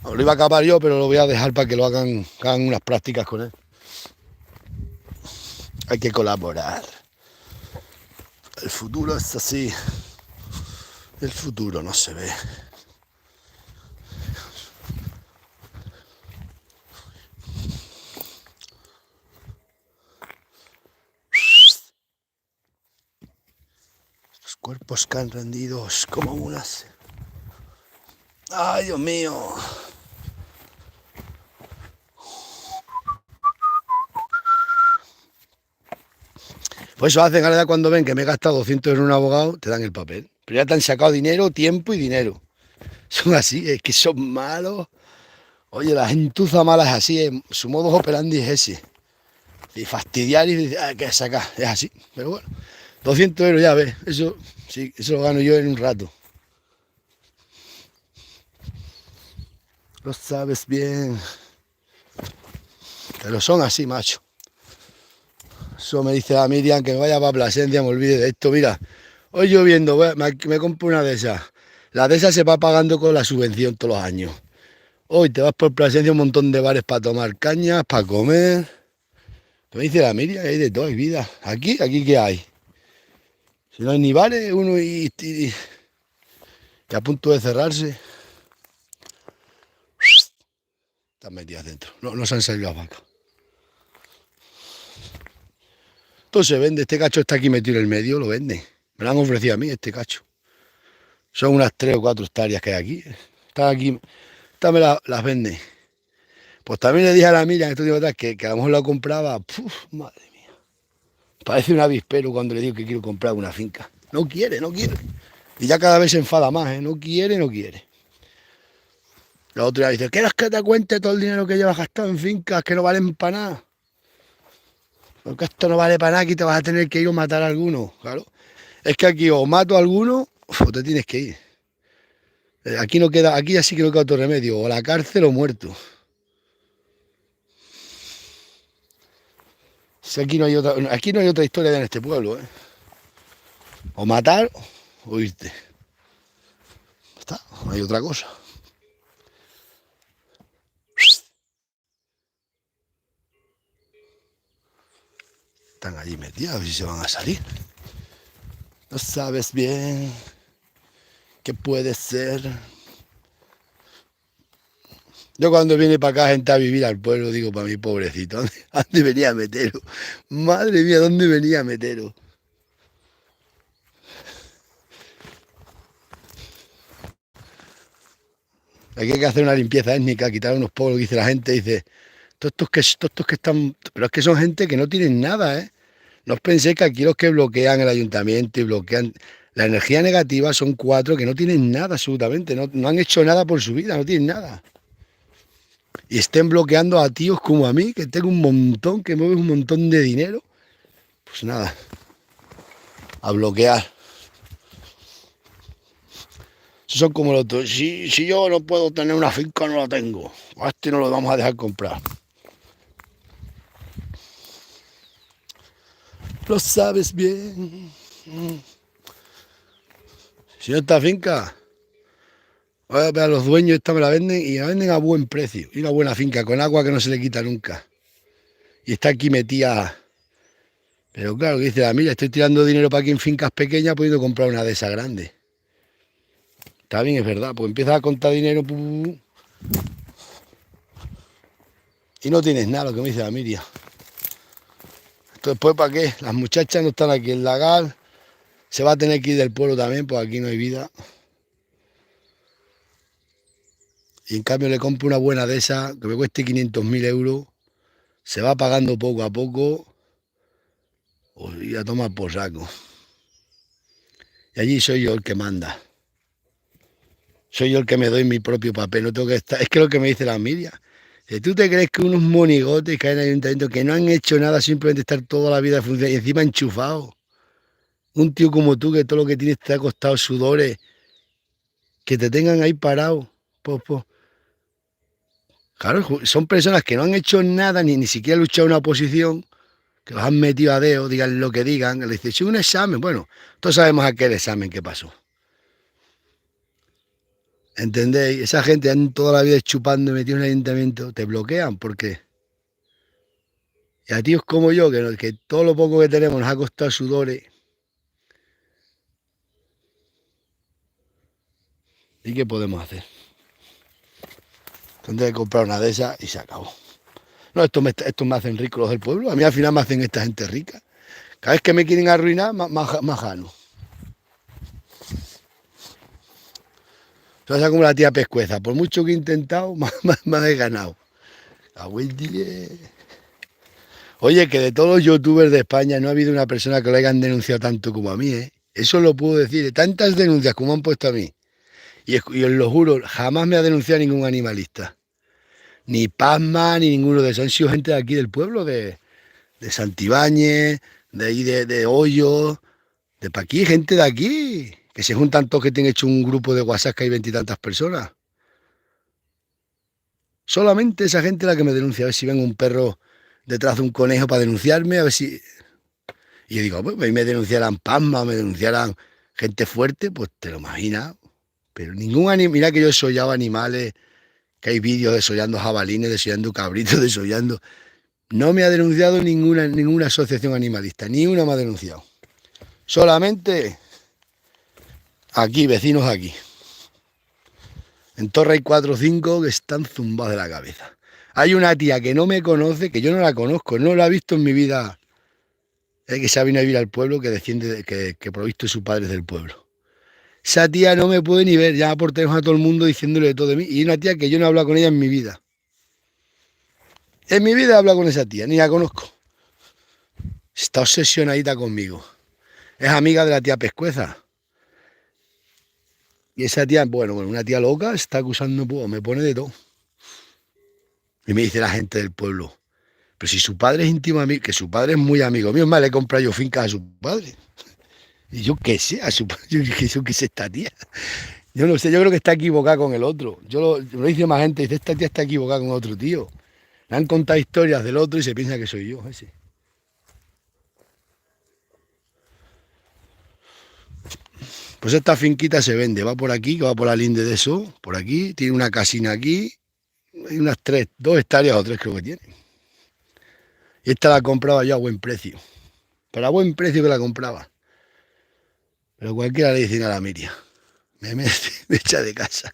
Lo iba a acabar yo, pero lo voy a dejar para que lo hagan unas prácticas con él. Hay que colaborar. El futuro es así. El futuro no se ve. Los cuerpos caen rendidos como unas. ¡Ay, Dios mío! Pues eso hacen, ahora cuando ven que me he gastado 200 en un abogado, te dan el papel. Pero ya te han sacado dinero, tiempo y dinero. Son así, es que son malos. Oye, la gentuza mala es así, su modus operandi es ese. Y fastidiar y decir, ¿qué sacar? Es así. Pero bueno, 200 euros ya ves, eso sí, eso lo gano yo en un rato. Lo sabes bien. Pero son así, macho. Eso me dice la Miriam que me vaya para Plasencia, me olvide de esto. Mira, hoy lloviendo, me compro una de esas. La de esas se va pagando con la subvención todos los años. Hoy te vas por Plasencia, un montón de bares para tomar cañas, para comer. ¿Qué me dice la Miriam? Hay de todo, hay vida. Aquí ¿qué hay? Si no hay ni bares, uno y a punto de cerrarse. Están metidas dentro. No se han salido las vacas. Todo se vende. Este cacho está aquí metido en el medio, lo vende. Me lo han ofrecido a mí este cacho. Son unas 3 o 4 hectáreas que hay aquí. Están aquí. Estas me las vende. Pues también le dije a la Miriam estos días que a lo mejor la compraba. Puf, madre mía. Parece un avispero cuando le digo que quiero comprar una finca. No quiere. Y ya cada vez se enfada más, ¿eh? No quiere. La otra dice, ¿quieres que te cuente todo el dinero que llevas gastado en fincas que no valen para nada? Porque esto no vale para nada, aquí te vas a tener que ir o matar a alguno, claro. Es que aquí o mato a alguno o te tienes que ir. Aquí no queda, aquí ya sí que no queda otro remedio, o la cárcel o muerto. Si aquí no hay otra historia en este pueblo, ¿eh? O matar o irte. Está, no hay otra cosa. Están allí metidos, a ver si se van a salir. No sabes bien qué puede ser. Yo cuando viene para acá gente a vivir al pueblo, digo para mi pobrecito, ¿dónde venía a meterlo? Madre mía, ¿dónde venía a meterlo? Aquí hay que hacer una limpieza étnica, quitar unos pobres que dice la gente, dice, todos estos que están, pero es que son gente que no tienen nada, ¿eh? No os penséis que aquí los que bloquean el ayuntamiento y bloquean la energía negativa son 4 que no tienen nada absolutamente, no han hecho nada por su vida, no tienen nada. Y estén bloqueando a tíos como a mí, que tengo un montón, que mueven un montón de dinero. Pues nada, a bloquear. Son como los otros. Si yo no puedo tener una finca, no la tengo. A este no lo vamos a dejar comprar. Lo sabes bien. Si no está finca, voy a ver a los dueños, esta me la venden y la venden a buen precio. Y una buena finca, con agua que no se le quita nunca. Y está aquí metida. Pero claro, que dice la mira, estoy tirando dinero para aquí en fincas pequeñas, puedo comprar una de esas grandes. Está bien, es verdad, pues empiezas a contar dinero y no tienes nada, lo que me dice la Miriam. Después, ¿para qué? Las muchachas no están aquí. El lagar se va a tener que ir del pueblo también, pues aquí no hay vida. Y en cambio le compro una buena de esas, que me cueste 500.000 euros. Se va pagando poco a poco. Y a tomar por saco. Y allí soy yo el que manda. Soy yo el que me doy mi propio papel. No tengo que estar. Es que lo que me dice la media. ¿Tú te crees que unos monigotes que hay en el ayuntamiento que no han hecho nada, simplemente estar toda la vida funcionando y encima enchufados? Un tío como tú, que todo lo que tienes te ha costado sudores, que te tengan ahí parado. Pues, pues. Claro, son personas que no han hecho nada, ni siquiera luchado en una oposición, que los han metido a dedo, digan lo que digan. Le dicen, sí, un examen. Bueno, todos sabemos aquel examen que pasó. ¿Entendéis? Esa gente han toda la vida chupando y metido en el ayuntamiento, te bloquean. ¿Por qué? Y a tíos como yo, que todo lo poco que tenemos nos ha costado sudores. ¿Y qué podemos hacer? Tendré que comprar una de esas y se acabó. No, estos me hacen ricos los del pueblo. A mí al final me hacen esta gente rica. Cada vez que me quieren arruinar, más gano. O sea, como la tía Pescueza. Por mucho que he intentado, más he ganado. Oye, que de todos los youtubers de España no ha habido una persona que lo hayan denunciado tanto como a mí, ¿eh? Eso lo puedo decir. Tantas denuncias como han puesto a mí. Y os lo juro, jamás me ha denunciado ningún animalista. Ni Pasma, ni ninguno de esos. Han sido gente de aquí del pueblo, de Santibáñez, de ahí de Hoyo, de pa' aquí, gente de aquí. Que se juntan todos que tienen hecho un grupo de WhatsApp que hay 20 y tantas personas. Solamente esa gente es la que me denuncia. A ver si ven un perro detrás de un conejo para denunciarme, a ver si... Y yo digo, pues me denunciarán Pasma, me denunciarán gente fuerte, pues te lo imaginas. Pero ningún animal, mira que yo he sollado animales, que hay vídeos desollando jabalines, desollando cabritos, desollando. No me ha denunciado ninguna asociación animalista, ni una me ha denunciado. Solamente aquí, vecinos aquí. En Torre hay 4 o 5 que están zumbados de la cabeza. Hay una tía que no me conoce, que yo no la conozco, no la he visto en mi vida, que se ha venido a vivir al pueblo, que desciende, que provisto de su padre es del pueblo. Esa tía no me puede ni ver, llama por teléfono a todo el mundo diciéndole de todo de mí. Y una tía que yo no he hablado con ella en mi vida. En mi vida he hablado con esa tía, ni la conozco. Está obsesionadita conmigo. Es amiga de la tía Pescueza. Y esa tía, bueno, una tía loca, está acusando, pues, me pone de todo. Y me dice la gente del pueblo, pero si su padre es íntimo amigo, que su padre es muy amigo mío, es más, le he comprado yo fincas a su padre. Y yo qué sé, a su padre, yo qué sé esta tía. Yo no sé, yo creo que está equivocada con el otro. Lo dice más gente, dice, esta tía está equivocada con otro tío. Le han contado historias del otro y se piensa que soy yo, ese. Pues esta finquita se vende, va por aquí, que va por la linde de eso, por aquí, tiene una casina aquí, hay unas 2 hectáreas o 3 creo que tiene. Y esta la compraba yo a buen precio. Pero a buen precio que la compraba. Pero cualquiera le dice a la Miria. Me echa de casa.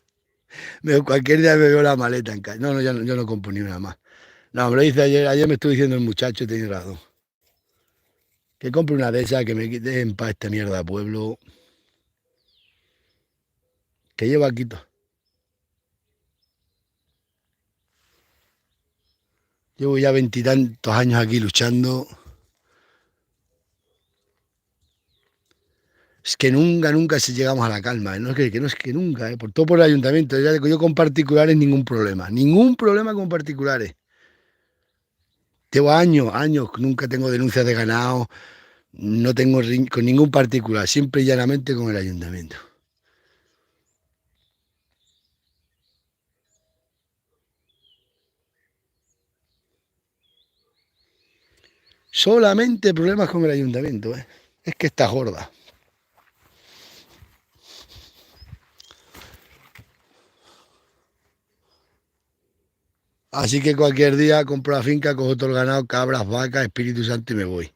Cualquier día me veo la maleta en casa. No, yo no compro ni una más. No, me lo dice ayer me estuvo diciendo el muchacho, tiene razón. Que compre una de esas, que me quite en paz esta mierda de pueblo. Que lleva aquí todo. Llevo ya 20 y tantos años aquí luchando. Es que nunca se llegamos a la calma. No es que nunca, por todo por el ayuntamiento. Yo con particulares ningún problema. Ningún problema con particulares. Llevo años, nunca tengo denuncias de ganado. No tengo con ningún particular. Siempre y llanamente con el ayuntamiento. Solamente problemas con el ayuntamiento, ¿eh? Es que está gorda. Así que cualquier día compro la finca, cojo todo el ganado, cabras, vacas, Espíritu Santo y me voy.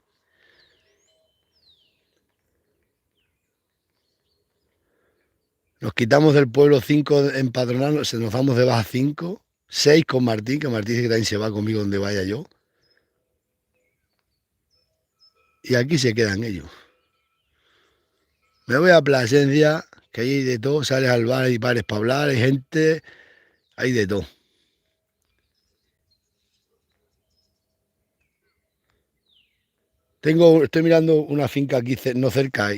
Nos quitamos del pueblo 5 empadronados, nos vamos de baja 5, 6 con Martín, que Martín dice que también se va conmigo donde vaya yo. y aquí se quedan ellos. Me voy a Plasencia, que ahí hay de todo, sales al bar, hay bares para hablar, hay gente, hay de todo. Estoy mirando una finca aquí, no cerca,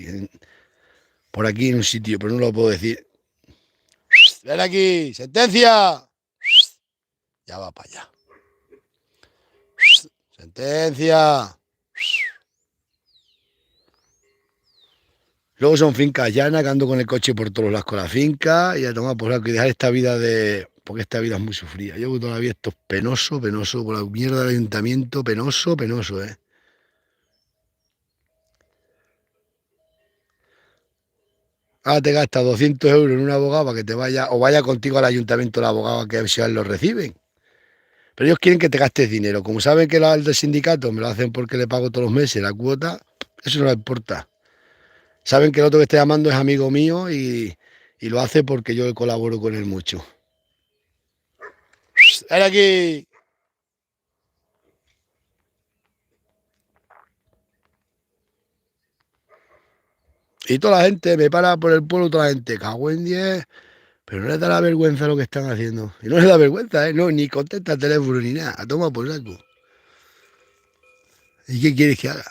por aquí en un sitio, pero no lo puedo decir. Ven aquí, sentencia. Ya va para allá. Sentencia. Luego son fincas llanas, que ando con el coche por todos lados con la finca y a tomar por saco y dejar esta vida de... Porque esta vida es muy sufrida. Yo todavía esto es penoso, penoso, por la mierda del ayuntamiento, penoso, penoso, ¿eh? Ahora te gastas 200 euros en un abogado para que te vaya, o vaya contigo al ayuntamiento el abogado a que si lo reciben. Pero ellos quieren que te gastes dinero. Como saben que el del sindicato me lo hacen porque le pago todos los meses la cuota, eso no les importa. Saben que el otro que está llamando es amigo mío y lo hace porque yo colaboro con él mucho. ¡Ven aquí! Y toda la gente me para por el pueblo, toda la gente, cago en 10, pero no les da la vergüenza lo que están haciendo. Y no les da vergüenza, ¿eh? No, ni contesta el teléfono ni nada. A toma por saco. ¿Y qué quieres que haga?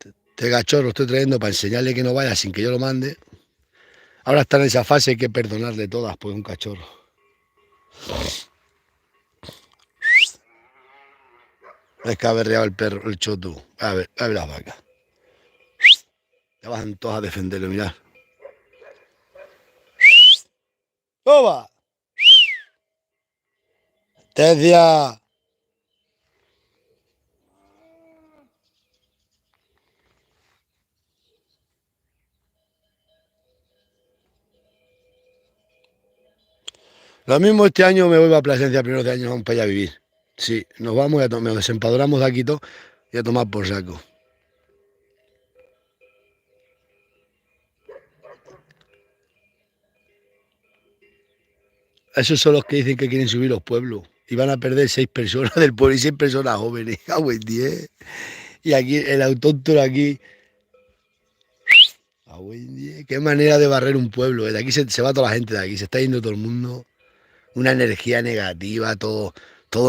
Este cachorro estoy trayendo para enseñarle que no vaya sin que yo lo mande. Ahora está en esa fase, hay que perdonarle todas por un cachorro. Es que ha berreado el perro, el choto. A ver las vacas. Ya van todas a defenderlo, mirad. ¡Toma! ¡Tencia! Lo mismo este año me voy a Plasencia, primeros de año, vamos para allá a vivir. Sí, nos vamos y nos desempadronamos de aquí todo y a tomar por saco. Esos son los que dicen que quieren subir los pueblos. Y van a perder 6 personas del pueblo y 6 personas jóvenes. ¡Ah, buen 10! Y aquí, el autóctono aquí. ¡Ah, buen 10! Qué manera de barrer un pueblo. De aquí se va toda la gente de aquí, se está yendo todo el mundo. Una energía negativa, todo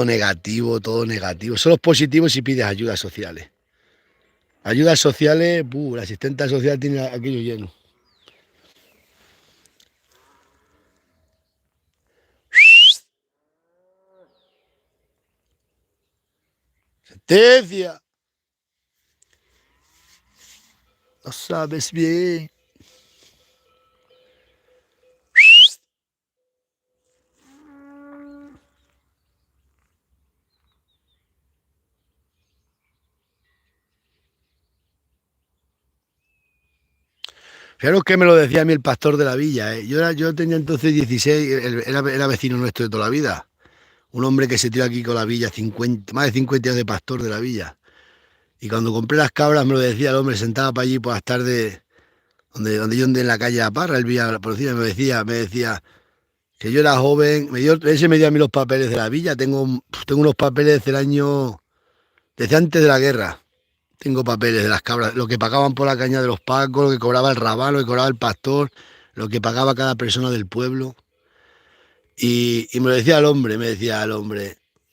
negativo, todo negativo. Son los positivos si pides ayudas sociales. Ayudas sociales, la asistenta social tiene aquello lleno. Sentencia. No sabes bien. Fijaros que me lo decía a mí el pastor de la villa. ¿Eh? Yo tenía entonces 16, era vecino nuestro de toda la vida. Un hombre que se tiró aquí con la villa, más de 50 años de pastor de la villa. Y cuando compré las cabras me lo decía el hombre, sentaba para allí por las tardes, donde yo andé en la calle La Parra, él vía por encima, me decía que yo era joven, ese me dio a mí los papeles de la villa, tengo unos papeles del año, desde antes de la guerra. Tengo papeles de las cabras, lo que pagaban por la caña de los pacos, lo que cobraba el rabano, lo que cobraba el pastor, lo que pagaba cada persona del pueblo. Y me lo decía el hombre,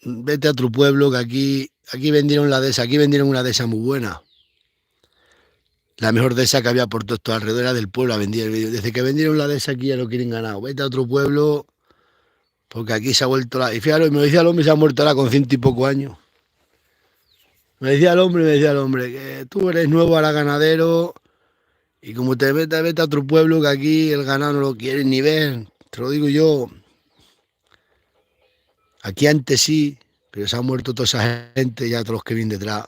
vete a otro pueblo que aquí vendieron aquí vendieron una dehesa muy buena. La mejor dehesa que había por todo esto alrededor era del pueblo, desde que vendieron la dehesa aquí ya no quieren ganado. Vete a otro pueblo, porque aquí se ha vuelto Y fíjate, me lo decía el hombre, se ha muerto ahora con 100 y poco años. Me decía el hombre, que tú eres nuevo ahora ganadero y como te metas, vete a otro pueblo que aquí el ganado no lo quieren ni ver. Te lo digo yo. Aquí antes sí, pero se han muerto toda esa gente, ya todos los que vienen detrás.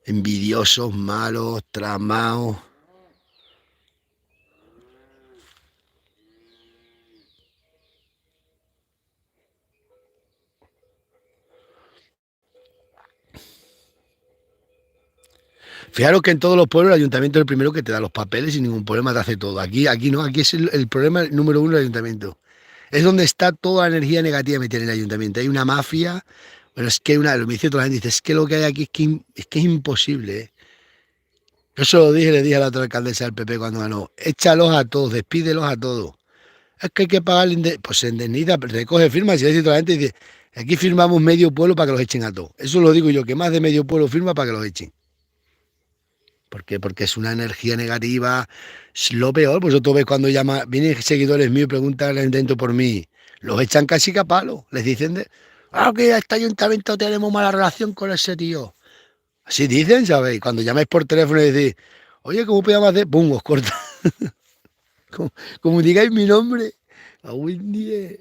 Envidiosos, malos, tramados. Fijaros que en todos los pueblos el ayuntamiento es el primero que te da los papeles sin ningún problema, te hace todo. Aquí no, aquí es el problema número uno del ayuntamiento. Es donde está toda la energía negativa metida en el ayuntamiento. Hay una mafia. Bueno, es que me dice toda la gente, dice, es que lo que hay aquí es que es imposible, ¿eh? Yo se lo dije, le dije a la otra alcaldesa del PP cuando ganó, échalos a todos, despídelos a todos. Es que hay que pagar, pues se indemniza, recoge firmas y le dice toda la gente, dice, aquí firmamos medio pueblo para que los echen a todos. Eso lo digo yo, que más de medio pueblo firma para que los echen. ¿Por qué? Porque es una energía negativa, es lo peor. Vosotros ves cuando vienen seguidores míos y preguntan al intento por mí, los echan casi que a palo. Les dicen que a este ayuntamiento tenemos mala relación con ese tío. Así dicen, ¿sabéis? Cuando llamáis por teléfono y decís, oye, ¿cómo podemos hacer? ¡Pum! Os corta. como digáis mi nombre, a Windy.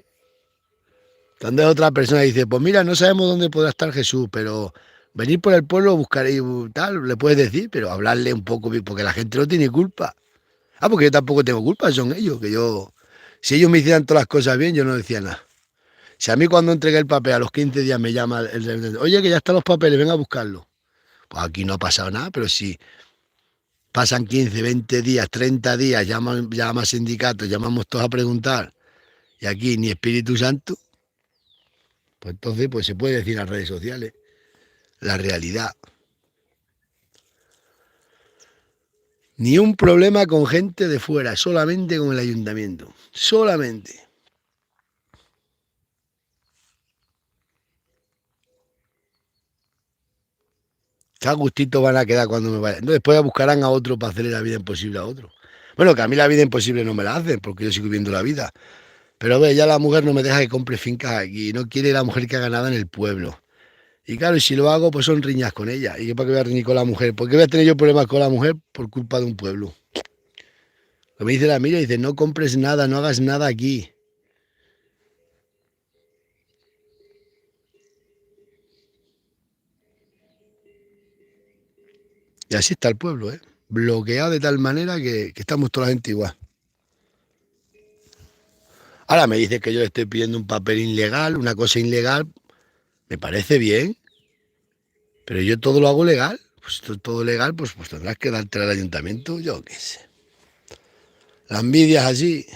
Cuando es otra persona y dice, pues mira, no sabemos dónde podrá estar Jesús, pero venir por el pueblo, buscaréis tal, le puedes decir, pero hablarle un poco, porque la gente no tiene culpa. Porque yo tampoco tengo culpa, son ellos, si ellos me hicieran todas las cosas bien, yo no decía nada. Si a mí cuando entregué el papel a los 15 días me llama oye, que ya están los papeles, venga a buscarlos. Pues aquí no ha pasado nada, pero si pasan 15, 20 días, 30 días, llama a sindicatos, llamamos todos a preguntar, y aquí ni Espíritu Santo, pues entonces pues se puede decir en las redes sociales la realidad. Ni un problema con gente de fuera, solamente con el ayuntamiento. Solamente. Qué a gustito van a quedar cuando me vaya. Entonces después buscarán a otro para hacerle la vida imposible a otro. Bueno, que a mí la vida imposible no me la hacen, porque yo sigo viviendo la vida. Pero ve, ya la mujer no me deja que compre fincas aquí. No quiere la mujer que haga nada en el pueblo. Y claro, y si lo hago, pues son riñas con ella. ¿Y yo para qué voy a riñir con la mujer? ¿Por qué voy a tener yo problemas con la mujer por culpa de un pueblo? Lo que me dice la Miriam, dice, no compres nada, no hagas nada aquí. Y así está el pueblo, ¿eh? Bloqueado de tal manera que estamos toda la gente igual. Ahora me dice que yo le estoy pidiendo un papel ilegal, una cosa ilegal, me parece bien, pero yo todo lo hago legal. Pues todo legal, pues tendrás que darte al ayuntamiento, yo qué sé. La envidia es así.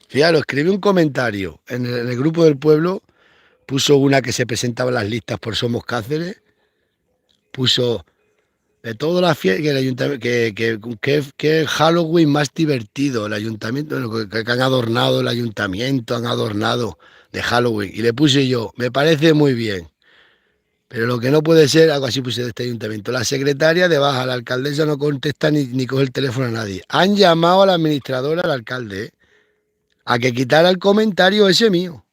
Fijaros, escribí un comentario en el grupo del pueblo, puso una que se presentaba en las listas por Somos Cáceres, puso de todas las fiestas, que el ayuntamiento, que Halloween más divertido, el ayuntamiento, que han adornado el ayuntamiento, han adornado de Halloween. Y le puse yo, me parece muy bien, pero lo que no puede ser, algo así puse de este ayuntamiento, la secretaria de baja, la alcaldesa no contesta ni coge el teléfono a nadie. Han llamado a la administradora, al alcalde, a que quitara el comentario ese mío.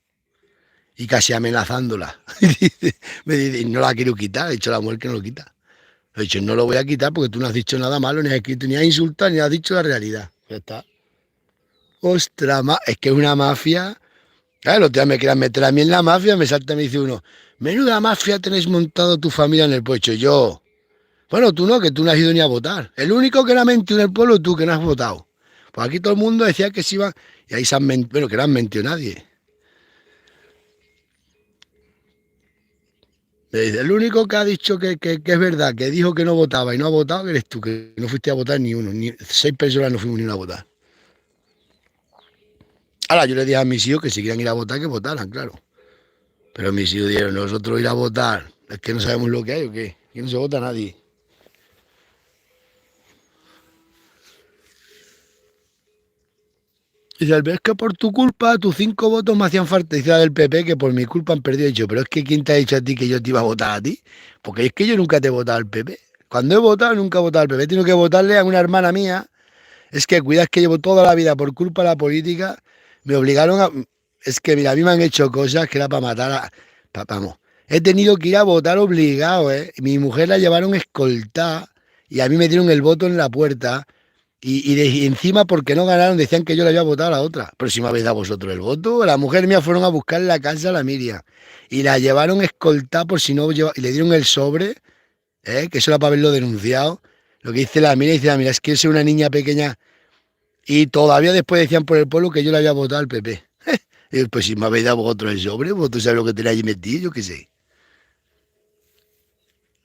Y casi amenazándola. Me dice, no la quiero quitar, ha dicho la mujer que no lo quita. Le he dicho, no lo voy a quitar porque tú no has dicho nada malo, ni has escrito, ni has insultado, ni has dicho la realidad. Ya está. Ostras, es que es una mafia. Claro, los días me quieran meter a mí en la mafia, me salta y me dice uno, menuda mafia tenéis montado tu familia en el puesto. Yo, bueno, tú no, que tú no has ido ni a votar. El único que no ha mentido en el pueblo, tú que no has votado. Pues aquí todo el mundo decía que se iban, y ahí se han mentido, bueno, que no han mentido nadie. Me dice, el único que ha dicho que es verdad, que dijo que no votaba y no ha votado, eres tú, que no fuiste a votar ni uno, ni 6 personas no fuimos ni una a votar. Ahora yo le dije a mis hijos que si querían ir a votar, que votaran, claro. Pero mis hijos dijeron, nosotros ir a votar, es que no sabemos lo que hay o qué, que no se vota nadie. Dice, es que por tu culpa tus 5 votos me hacían falta. Dice la del PP que por mi culpa han perdido. He dicho, pero es que ¿quién te ha dicho a ti que yo te iba a votar a ti? Porque es que yo nunca te he votado al PP. Cuando he votado, nunca he votado al PP. He tenido que votarle a una hermana mía. Es que cuidas que llevo toda la vida por culpa de la política. Me obligaron a... Es que mira, a mí me han hecho cosas que era para matar a... Vamos, he tenido que ir a votar obligado, ¿eh? Mi mujer la llevaron escoltada y a mí me dieron el voto en la puerta. Y encima, porque no ganaron, decían que yo le había votado a la otra. Pero si me habéis dado vosotros el voto, la mujer mía fueron a buscar en la casa a la Miriam. Y la llevaron escoltada por si no lleva, y le dieron el sobre, que eso era para haberlo denunciado. Lo que dice la Miriam, dice la Miriam, es que yo soy una niña pequeña. Y todavía después decían por el pueblo que yo le había votado al PP. Y yo, pues si me habéis dado vosotros el sobre, vosotros sabéis lo que tenéis ahí metido, yo qué sé.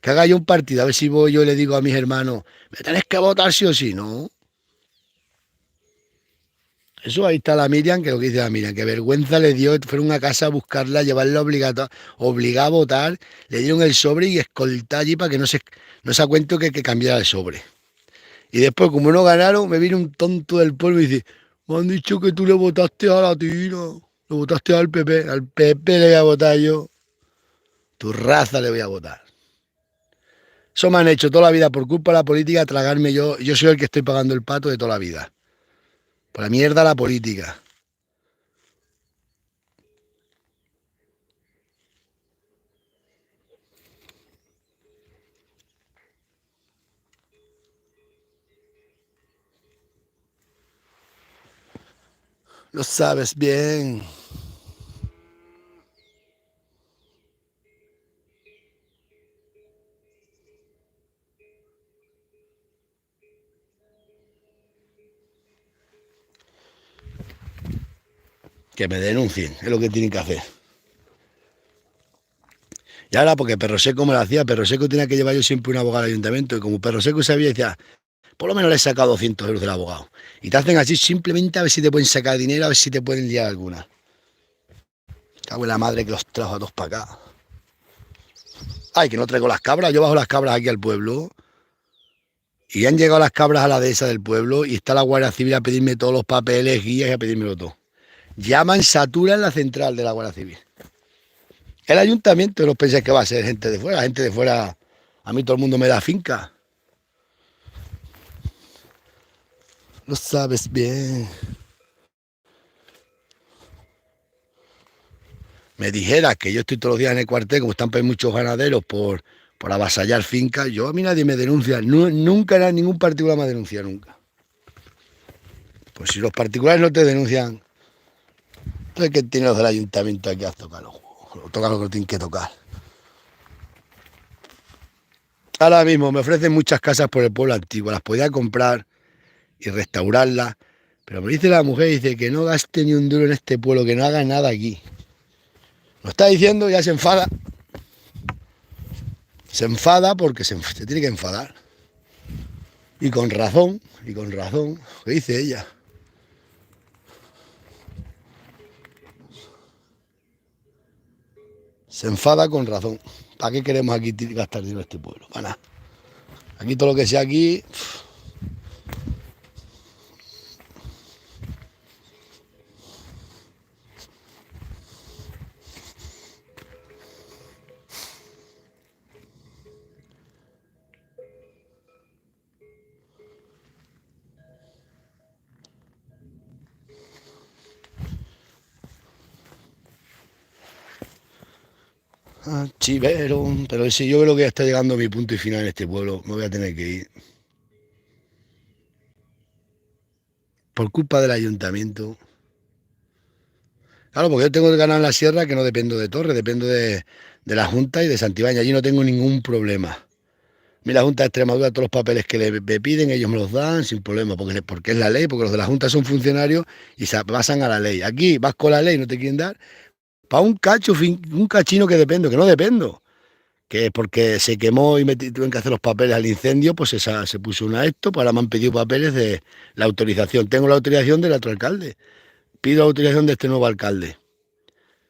Que haga yo un partido, a ver si voy yo y le digo a mis hermanos, me tenés que votar sí o sí, ¿no? Eso ahí está la Miriam, que lo que dice la Miriam, que vergüenza le dio, fueron a casa a buscarla, llevarla obligada a votar, le dieron el sobre y escoltar allí para que no se ha cuento que cambiara el sobre. Y después, como no ganaron, me viene un tonto del pueblo y dice, me han dicho que tú le votaste a la Tina, le votaste al PP le voy a votar yo, tu raza le voy a votar. Eso me han hecho toda la vida por culpa de la política, tragarme yo soy el que estoy pagando el pato de toda la vida. Por la mierda la política. Lo sabes bien. Que me denuncien, es lo que tienen que hacer. Y ahora, porque Perro Seco me lo hacía, Perro Seco tenía que llevar yo siempre un abogado al ayuntamiento, y como Perro Seco sabía, decía, por lo menos le he sacado 200 euros del abogado. Y te hacen así simplemente a ver si te pueden sacar dinero, a ver si te pueden liar alguna. Cago en la madre que los trajo a todos para acá. Ay, que no traigo las cabras, yo bajo las cabras aquí al pueblo. Y han llegado las cabras a la dehesa del pueblo y está la Guardia Civil a pedirme todos los papeles, guías y a pedírmelo todo. Llaman, saturan la central de la Guardia Civil. El ayuntamiento, no pensáis que va a ser gente de fuera, a mí todo el mundo me da finca. Lo sabes bien. Me dijera que yo estoy todos los días en el cuartel, como están pues muchos ganaderos por avasallar fincas, yo a mí nadie me denuncia, nunca ningún particular me denuncia, nunca. Pues si los particulares no te denuncian, entonces ¿qué tiene los del ayuntamiento aquí a tocar los juegos? Tocan lo que tienen que tocar. Ahora mismo me ofrecen muchas casas por el pueblo antiguo, las podía comprar y restaurarlas, pero me dice la mujer, dice que no gaste ni un duro en este pueblo, que no haga nada aquí. Lo está diciendo, ya se enfada porque se tiene que enfadar. Y con razón, ¿qué dice ella? Se enfada con razón. ¿Para qué queremos aquí gastar dinero en este pueblo? Para nada. Aquí todo lo que sea aquí. Chivero. Pero si yo creo que ya está llegando a mi punto y final en este pueblo, me voy a tener que ir. Por culpa del ayuntamiento. Claro, porque yo tengo que ganar en la sierra que no dependo de Torre, dependo de la Junta y de Santibáñez. Allí no tengo ningún problema. A mí la Junta de Extremadura, todos los papeles que me piden, ellos me los dan sin problema, porque es la ley, porque los de la Junta son funcionarios y se basan a la ley. Aquí vas con la ley, no te quieren dar, para un cachino que dependo, que no dependo. Que es porque se quemó y tuvieron que hacer los papeles al incendio, pues se puso una esto, pues ahora me han pedido papeles de la autorización. Tengo la autorización del otro alcalde. Pido la autorización de este nuevo alcalde.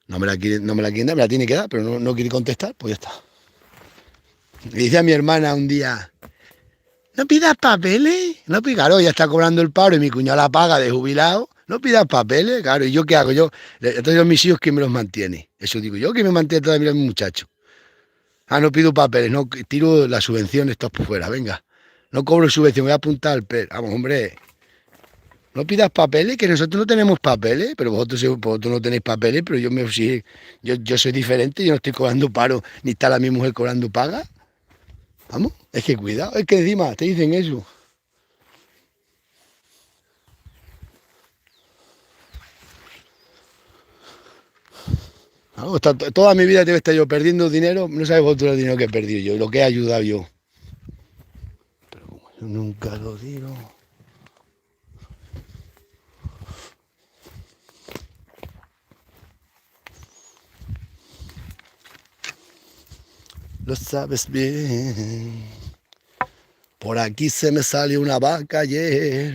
No me la quieren dar, me la tiene que dar, pero no quiere contestar, pues ya está. Le dice a mi hermana un día, no pidas papeles, no pidas, claro, ya está cobrando el paro y mi cuñado la paga de jubilado, no pidas papeles, claro, ¿y yo qué hago? Entonces mis hijos, ¿quién me los mantiene? Eso digo yo, que me mantiene todavía mi muchacho. Ah, no pido papeles, no tiro la subvención, esto por fuera, venga. No cobro subvención, voy a apuntar al PER. Vamos, hombre, no pidas papeles, que nosotros no tenemos papeles, pero vosotros no tenéis papeles, pero sí, yo soy diferente, yo no estoy cobrando paro, ni está la mi mujer cobrando paga. Vamos, es que cuidado, es que encima te dicen eso. Vamos, toda mi vida debe estar yo perdiendo dinero, no sabes vosotros el dinero que he perdido yo, y lo que he ayudado yo. Pero como yo nunca lo digo. lo sabes bien. Por aquí se me salió una vaca ayer.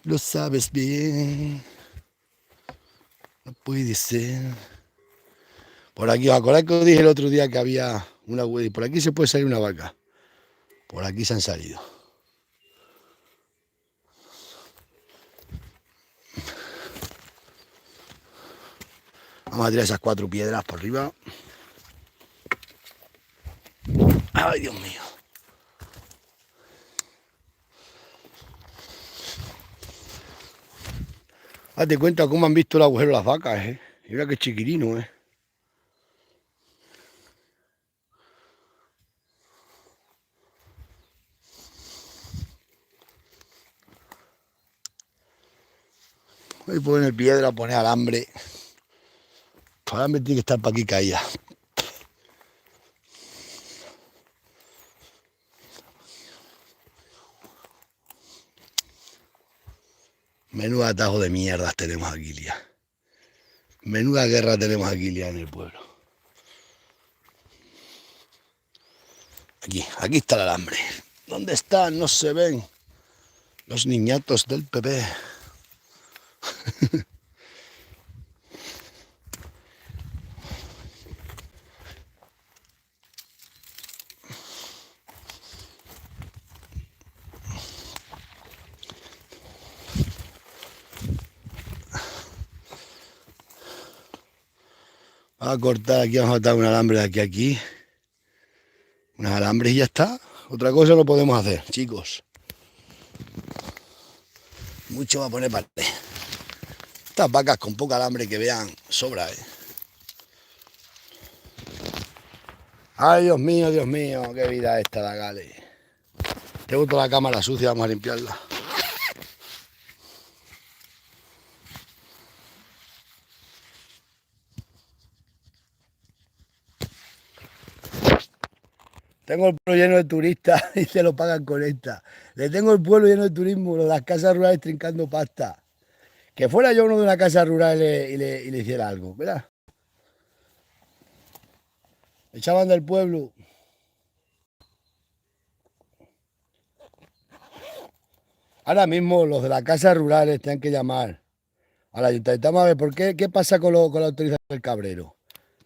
Lo sabes bien. No puede ser. Por aquí, ¿os acordáis que os dije el otro día que había una huella? Por aquí se puede salir una vaca. Por aquí se han salido. Vamos a tirar esas 4 piedras por arriba. Ay, Dios mío. Date cuenta cómo han visto el agujero las vacas, ¿eh? Mira qué chiquirino, ¿eh? Voy a poner piedra, poner alambre. El alambre tiene que estar para aquí caída. Menudo atajo de mierdas tenemos aquí, Lía. Menuda guerra tenemos aquí, Lía, en el pueblo. Aquí está el alambre. ¿Dónde están? No se ven los niñatos del PP. Vamos a cortar aquí, vamos a atar un alambre de aquí a aquí. Unos alambres y ya está. Otra cosa no podemos hacer, chicos. Mucho va a poner parte. Estas vacas con poco alambre que vean, sobra, ¿eh? Ay, Dios mío, qué vida esta, la Gale. Tengo toda la cámara sucia, vamos a limpiarla. Tengo el pueblo lleno de turistas y se lo pagan con esta. Le tengo el pueblo lleno de turismo, las casas rurales trincando pasta. Que fuera yo uno de una casa rural y le hiciera algo, ¿verdad? Echaban del pueblo. Ahora mismo los de las casas rurales tienen que llamar al ayuntamiento. Vamos a ver, ¿qué pasa con la autorización del cabrero?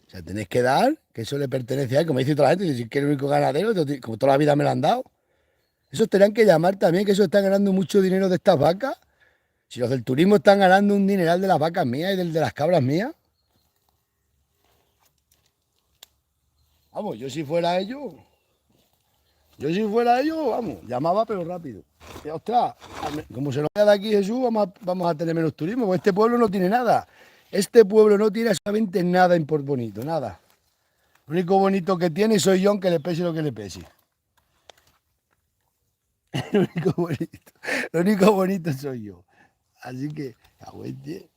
O sea, tenéis que dar, que eso le pertenece a él, como dice toda la gente, si que es el único ganadero, como toda la vida me lo han dado. Esos tendrán que llamar también, que eso están ganando mucho dinero de estas vacas. Si los del turismo están ganando un dineral de las vacas mías y del de las cabras mías. Vamos, yo si fuera ellos, vamos, llamaba pero rápido. Y, ostras, como se nos vaya de aquí Jesús, vamos a tener menos turismo, porque este pueblo no tiene nada. Este pueblo no tiene absolutamente nada bonito, nada. Lo único bonito que tiene soy yo, aunque le pese lo que le pese. Lo único bonito soy yo. Así que, agüente,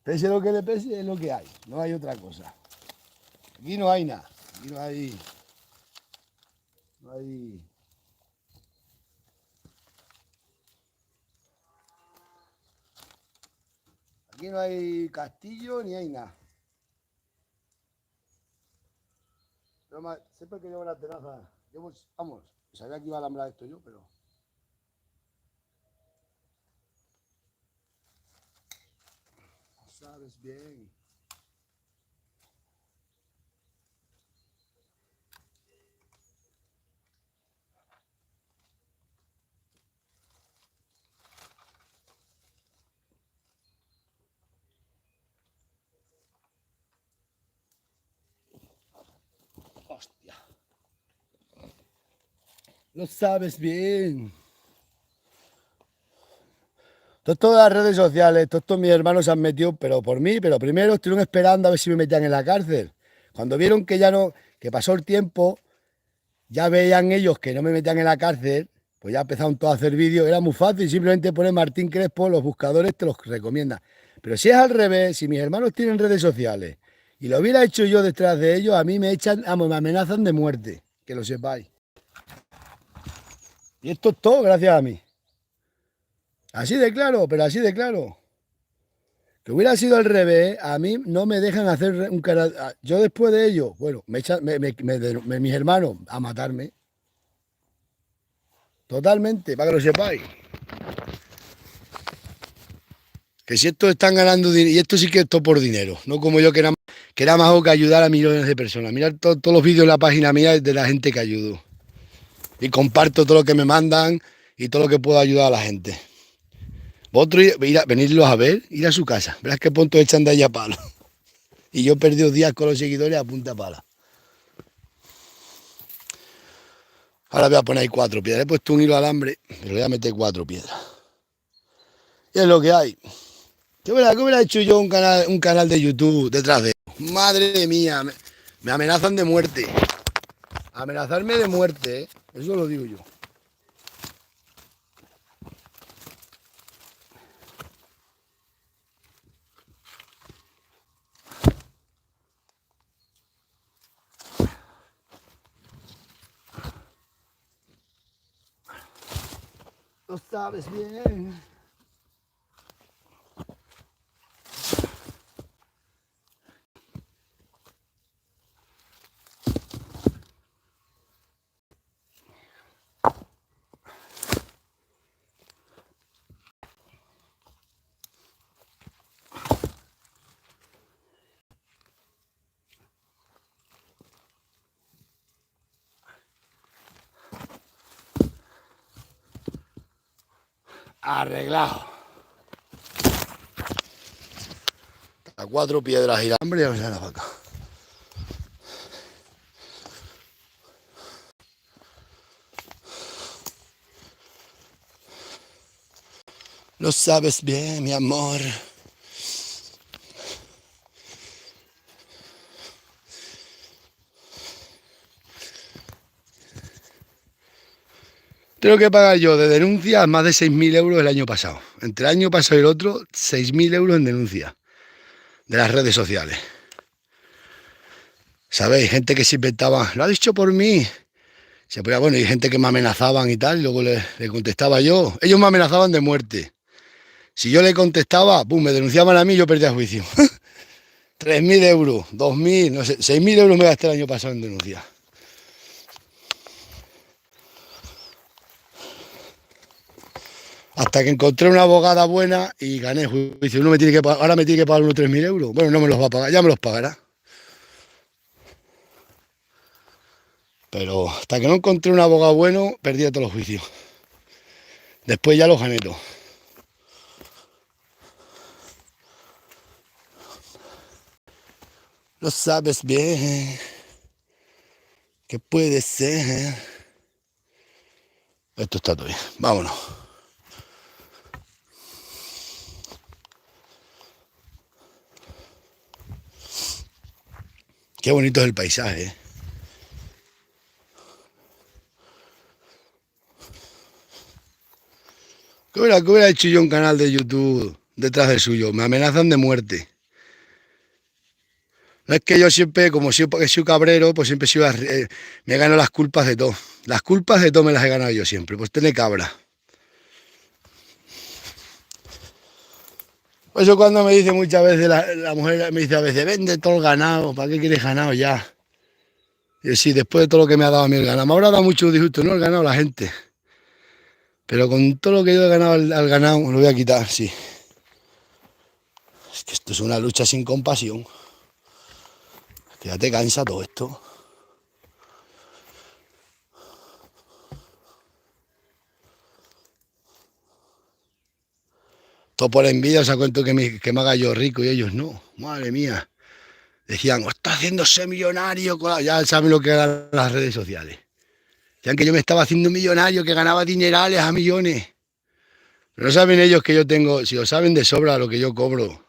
pese lo que le pese, es lo que hay. No hay otra cosa. Aquí no hay nada. Aquí no hay. No hay. Aquí no hay castillo ni hay nada. Pero siempre que llevo una tenaza. Vamos, sabía que iba a alambrar esto yo, pero. No sabes bien. Hostia. Lo sabes bien. Todas las redes sociales, todos mis hermanos se han metido, pero por mí, pero primero estuvieron esperando a ver si me metían en la cárcel. Cuando vieron que ya no, que pasó el tiempo, ya veían ellos que no me metían en la cárcel, pues ya empezaron todos a hacer vídeos. Era muy fácil, simplemente poner Martín Crespo, los buscadores te los recomiendan. Pero si es al revés, si mis hermanos tienen redes sociales y lo hubiera hecho yo detrás de ellos, a mí me echan, me amenazan de muerte, que lo sepáis. Y esto es todo gracias a mí. Así de claro, pero así de claro. Que hubiera sido al revés, a mí no me dejan hacer un canal. Yo después de ello, bueno, me echan, mis hermanos a matarme. Totalmente, para que lo sepáis. Que si estos están ganando dinero, y esto sí que esto por dinero, no como yo que era más que ayudar a millones de personas. Mirad todos los vídeos en la página mía de la gente que ayudo. Y comparto todo lo que me mandan y todo lo que puedo ayudar a la gente. Vosotros venirlos a ver, ir a su casa. Verás qué punto echan de ahí a palo. Y yo he perdido días con los seguidores a punta pala. Ahora voy a poner ahí 4 piedras. He puesto un hilo de alambre, pero voy a meter 4 piedras. Y es lo que hay. ¿Qué hubiera hecho yo un canal de YouTube detrás de él? Madre mía, me amenazan de muerte. Amenazarme de muerte, ¿eh? Eso lo digo yo. Lo sabes bien. Arreglado. A 4 piedras y la hambre ya me sale la vaca. Lo sabes bien, mi amor. Tengo que pagar yo de denuncias más de 6.000 euros el año pasado. Entre el año pasado y el otro, 6.000 euros en denuncia de las redes sociales. ¿Sabéis? Gente que se inventaba, lo ha dicho por mí. Se ponía, bueno, y gente que me amenazaban y tal, y luego le contestaba yo. Ellos me amenazaban de muerte. Si yo le contestaba, pum, me denunciaban a mí y yo perdía juicio. 3.000 euros, 2.000, no sé, 6.000 euros me gasté el año pasado en denuncia. Hasta que encontré una abogada buena y gané juicio. Uno me tiene que pagar, ahora me tiene que pagar unos 3.000 euros. Bueno, no me los va a pagar, ya me los pagará. Pero hasta que no encontré un abogado bueno, perdí todos los juicios. Después ya los gané todos. Lo sabes bien. Que puede ser. Esto está todo bien. Vámonos. Qué bonito es el paisaje, ¿eh? ¿Qué hubiera hecho yo un canal de YouTube detrás del suyo? Me amenazan de muerte. No es que yo siempre, como soy cabrero, pues siempre me gano las culpas de todo. Las culpas de todo me las he ganado yo siempre. Pues tiene cabra. Por eso cuando me dice muchas veces, la mujer me dice a veces, vende todo el ganado, ¿para qué quieres ganado ya? Y yo, sí, después de todo lo que me ha dado a mí el ganado. Me habrá dado mucho disgusto, no el ganado la gente. Pero con todo lo que yo he ganado al ganado, me lo voy a quitar, sí. Es que esto es una lucha sin compasión. Que ya te cansa todo esto. Todo por envidia, o sea, cuento que me haga yo rico y ellos no. Madre mía. Decían, está haciéndose millonario. Ya saben lo que ganan las redes sociales. Decían que yo me estaba haciendo millonario, que ganaba dinerales a millones. Pero no saben ellos que yo tengo, si lo saben de sobra lo que yo cobro,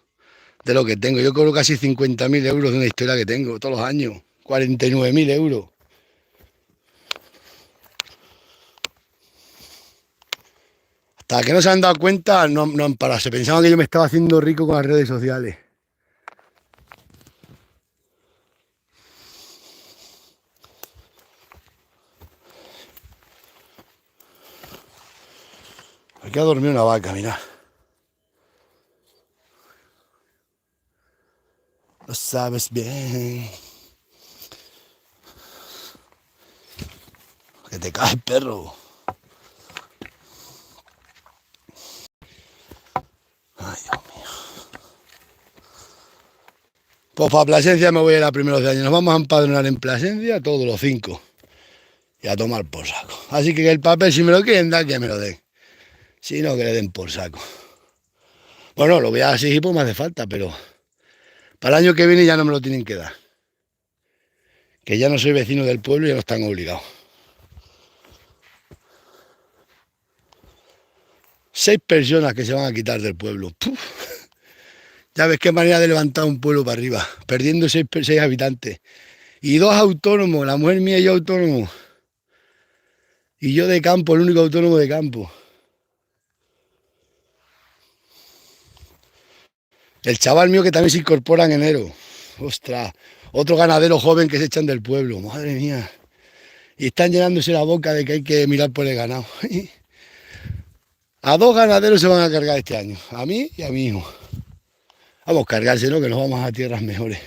de lo que tengo. Yo cobro casi 50.000 euros de una historia que tengo todos los años. 49.000 euros. Hasta que no se han dado cuenta, no han parado. Se pensaban que yo me estaba haciendo rico con las redes sociales. Aquí ha dormido una vaca, mirad. sabes bien. Que te caes, perro. Ay, Dios mío. Pues para Plasencia me voy a ir a primeros de año. Nos vamos a empadronar en Plasencia todos los 5. Y a tomar por saco. Así que el papel, si me lo quieren dar, que me lo den. Si no, que le den por saco. Bueno, lo voy a exigir pues me hace falta, pero para el año que viene ya no me lo tienen que dar. Que ya no soy vecino del pueblo y ya no están obligados. 6 personas que se van a quitar del pueblo. ¡Puf! Ya ves qué manera de levantar un pueblo para arriba, perdiendo 6 habitantes. Y 2 autónomos, la mujer mía y yo autónomos. Y yo de campo, el único autónomo de campo. El chaval mío que también se incorpora en enero. Ostras, otro ganadero joven que se echan del pueblo. Madre mía. Y están llenándose la boca de que hay que mirar por el ganado. A 2 ganaderos se van a cargar este año. A mí y a mi hijo. Vamos a cargarse, ¿no? Que nos vamos a tierras mejores.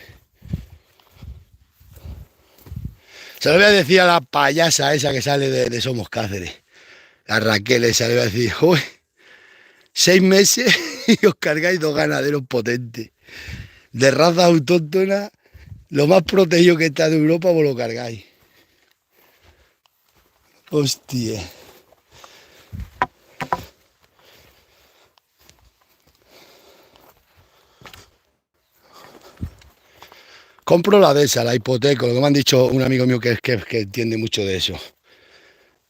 Se lo voy a decir a la payasa esa que sale de Somos Cáceres. A Raquel esa le voy a decir, uy, 6 meses y os cargáis 2 ganaderos potentes. De raza autóctona, lo más protegido que está de Europa, vos lo cargáis. Hostia. Compro la de esa, la hipoteca, lo que me han dicho un amigo mío que entiende mucho de eso.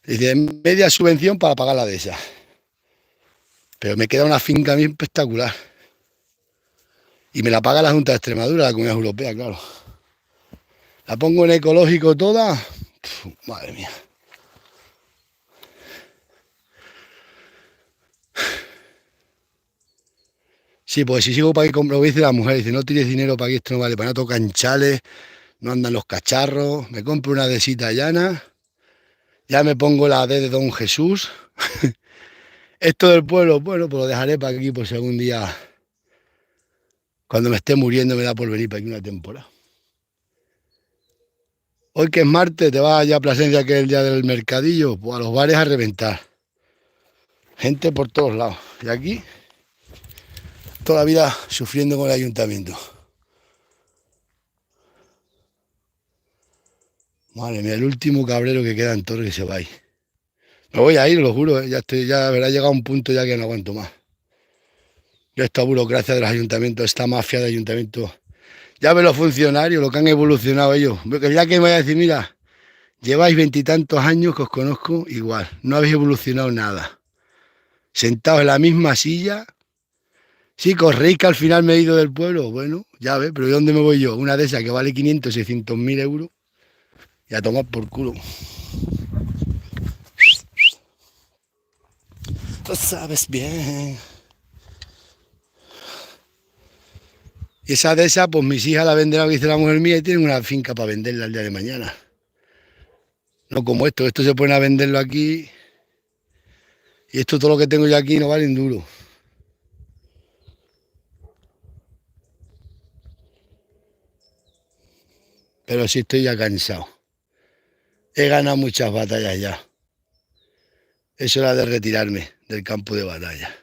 Dice, media subvención para pagar la de esa. Pero me queda una finca bien espectacular. Y me la paga la Junta de Extremadura, la Comunidad Europea, claro. La pongo en ecológico toda. Uf, madre mía. Sí, pues si sigo para aquí, lo dice la mujer, dice, no tires dinero para aquí, esto no vale, para no tocan chales, no andan los cacharros, me compro una desita llana, ya me pongo la D de Don Jesús. Esto del pueblo, bueno, pues lo dejaré para aquí por si algún día, cuando me esté muriendo, me da por venir para aquí una temporada. Hoy que es martes, te vas allá a Plasencia, que es el día del mercadillo, pues a los bares a reventar. Gente por todos lados. Y aquí, toda la vida sufriendo con el ayuntamiento. Madre mía, el último cabrero que queda en Torre que se va ahí. Me voy a ir, lo juro, ya estoy, ya habrá llegado a un punto ya que no aguanto más. Ya esta burocracia de los ayuntamientos, esta mafia de ayuntamientos. Ya ve los funcionarios, lo que han evolucionado ellos. Ya que me voy a decir, mira, lleváis 20 y tantos años que os conozco igual, no habéis evolucionado nada. Sentados en la misma silla. Sí, corréis que al final me he ido del pueblo. Bueno, ya ves, pero ¿de dónde me voy yo? Una de esas que vale 500, 600 mil euros. Y a tomar por culo. Lo sabes bien. Y esa de esas, pues mis hijas la venderán, que dice la mujer mía, y tienen una finca para venderla el día de mañana. No como esto se pone a venderlo aquí. Y esto todo lo que tengo yo aquí no vale un duro. Pero sí estoy ya cansado. He ganado muchas batallas ya. Es hora de retirarme del campo de batalla.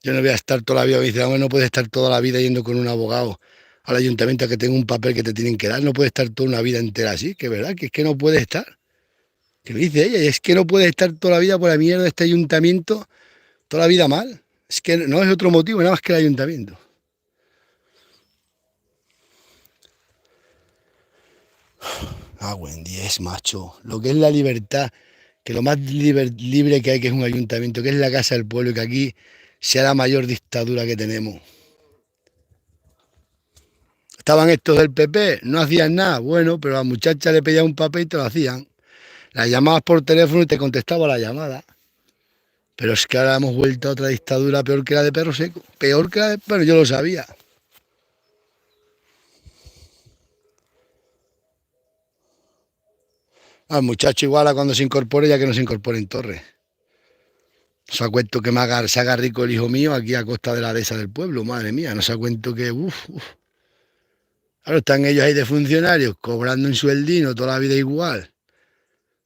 Yo no voy a estar toda la vida, me dice, no puedes estar toda la vida yendo con un abogado al ayuntamiento a que tenga un papel que te tienen que dar, no puedes estar toda una vida entera así, que verdad, que es que no puedes estar. Que lo dice ella, y es que no puedes estar toda la vida por la mierda de este ayuntamiento, toda la vida mal. Es que no es otro motivo, nada más que el ayuntamiento. Ah, buen 10, macho. Lo que es la libertad, que lo más libre que hay, que es un ayuntamiento, que es la casa del pueblo, y que aquí sea la mayor dictadura que tenemos. Estaban estos del PP, no hacían nada, bueno, pero a la muchacha le pedía un papel y te lo hacían. La llamabas por teléfono y te contestaba la llamada. Pero es que ahora hemos vuelto a otra dictadura peor que la de Perro Seco. Peor que la de... Bueno, yo lo sabía. Al muchacho igual a cuando se incorpore, ya que no se incorpore en Torres. No se ha cuento que se haga rico el hijo mío aquí a costa de la dehesa del pueblo, madre mía. No se ha cuento que, Claro, están ellos ahí de funcionarios, cobrando un sueldino toda la vida igual.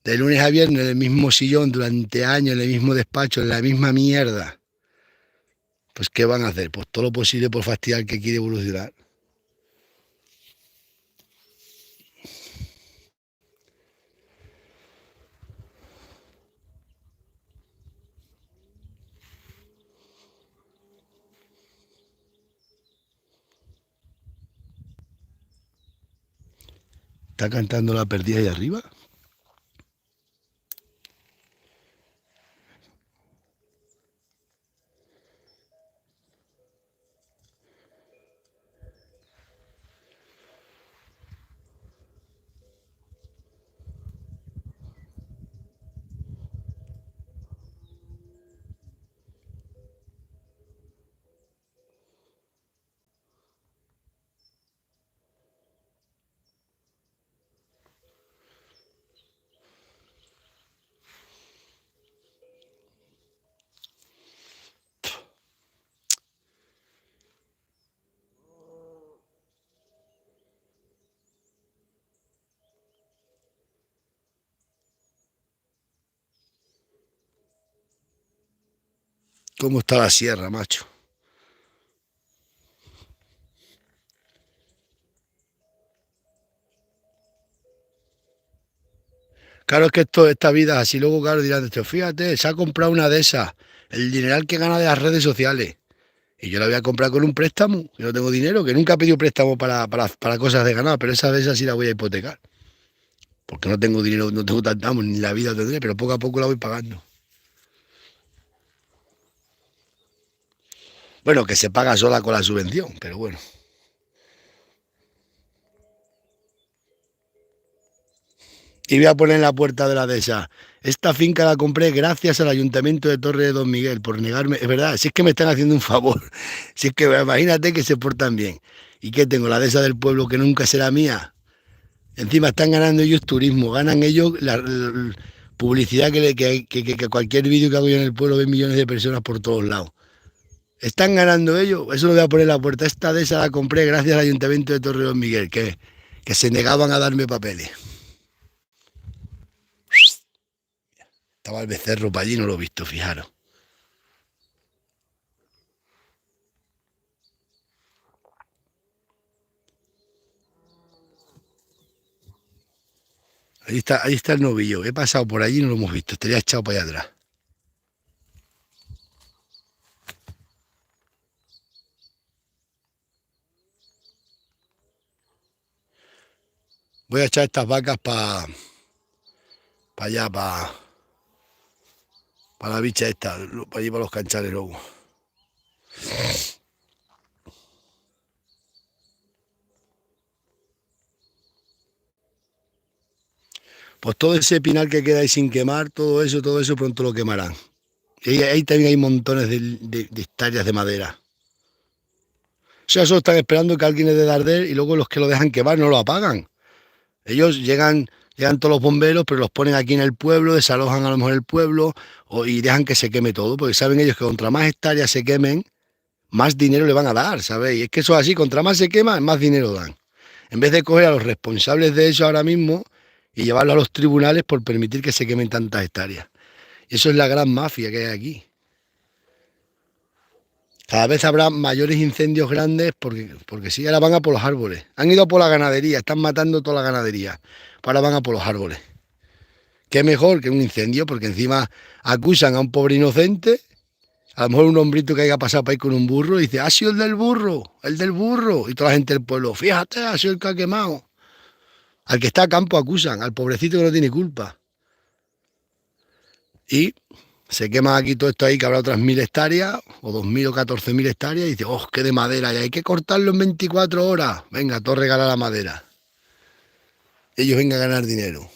De lunes a viernes en el mismo sillón, durante años, en el mismo despacho, en la misma mierda. Pues, ¿qué van a hacer? Pues todo lo posible por fastidiar que quiere evolucionar. ¿Está cantando la perdida ahí arriba? ¿Cómo está la sierra, macho? Claro, es que esta vida, así luego, claro, dirán, fíjate, se ha comprado una de esas, el dineral que gana de las redes sociales. Y yo la voy a comprar con un préstamo, que no tengo dinero, que nunca he pedido préstamo para cosas de ganar, pero esa de esas sí la voy a hipotecar. Porque no tengo dinero, no tengo tanta, ni la vida tendré, pero poco a poco la voy pagando. Bueno, que se paga sola con la subvención, pero bueno. Y voy a poner en la puerta de la dehesa. Esta finca la compré gracias al Ayuntamiento de Torre de Don Miguel por negarme. Es verdad, si es que me están haciendo un favor. Si es que imagínate que se portan bien. ¿Y qué tengo? La dehesa del pueblo que nunca será mía. Encima están ganando ellos turismo, ganan ellos la publicidad que cualquier vídeo que hago yo en el pueblo ven millones de personas por todos lados. Están ganando ellos, eso lo voy a poner en la puerta. Esta dehesa la compré gracias al Ayuntamiento de Torre de Don Miguel, que se negaban a darme papeles. Estaba el becerro para allí, no lo he visto, fijaros. Ahí está el novillo. He pasado por allí y no lo hemos visto. Estaría echado para allá atrás. Voy a echar estas vacas para allá, para la bicha esta, para allí para los canchales luego. Pues todo ese pinar que queda ahí sin quemar, todo eso pronto lo quemarán. Y ahí también hay montones de hectáreas de madera. O sea, solo están esperando que alguien le dé de arder y luego los que lo dejan quemar no lo apagan. Ellos llegan todos los bomberos, pero los ponen aquí en el pueblo, desalojan a lo mejor el pueblo y dejan que se queme todo, porque saben ellos que contra más hectáreas se quemen, más dinero le van a dar, ¿sabéis? Es que eso es así, contra más se quema, más dinero dan. En vez de coger a los responsables de eso ahora mismo y llevarlos a los tribunales por permitir que se quemen tantas hectáreas. Y eso es la gran mafia que hay aquí. Cada vez habrá mayores incendios grandes porque sí, ahora van a por los árboles. Han ido a por la ganadería, están matando toda la ganadería. Ahora van a por los árboles. ¿Qué mejor que un incendio? Porque encima acusan a un pobre inocente, a lo mejor un hombrito que haya pasado por ahí con un burro, y dice, ha sido el del burro, el del burro. Y toda la gente del pueblo, fíjate, ha sido el que ha quemado. Al que está a campo acusan, al pobrecito que no tiene culpa. Y se quema aquí todo esto ahí, que habrá otras 1000 hectáreas, o 2000 o 14000 hectáreas, y dice, oh, qué de madera, y hay que cortarlo en 24 horas. Venga, todo regala la madera. Ellos vengan a ganar dinero.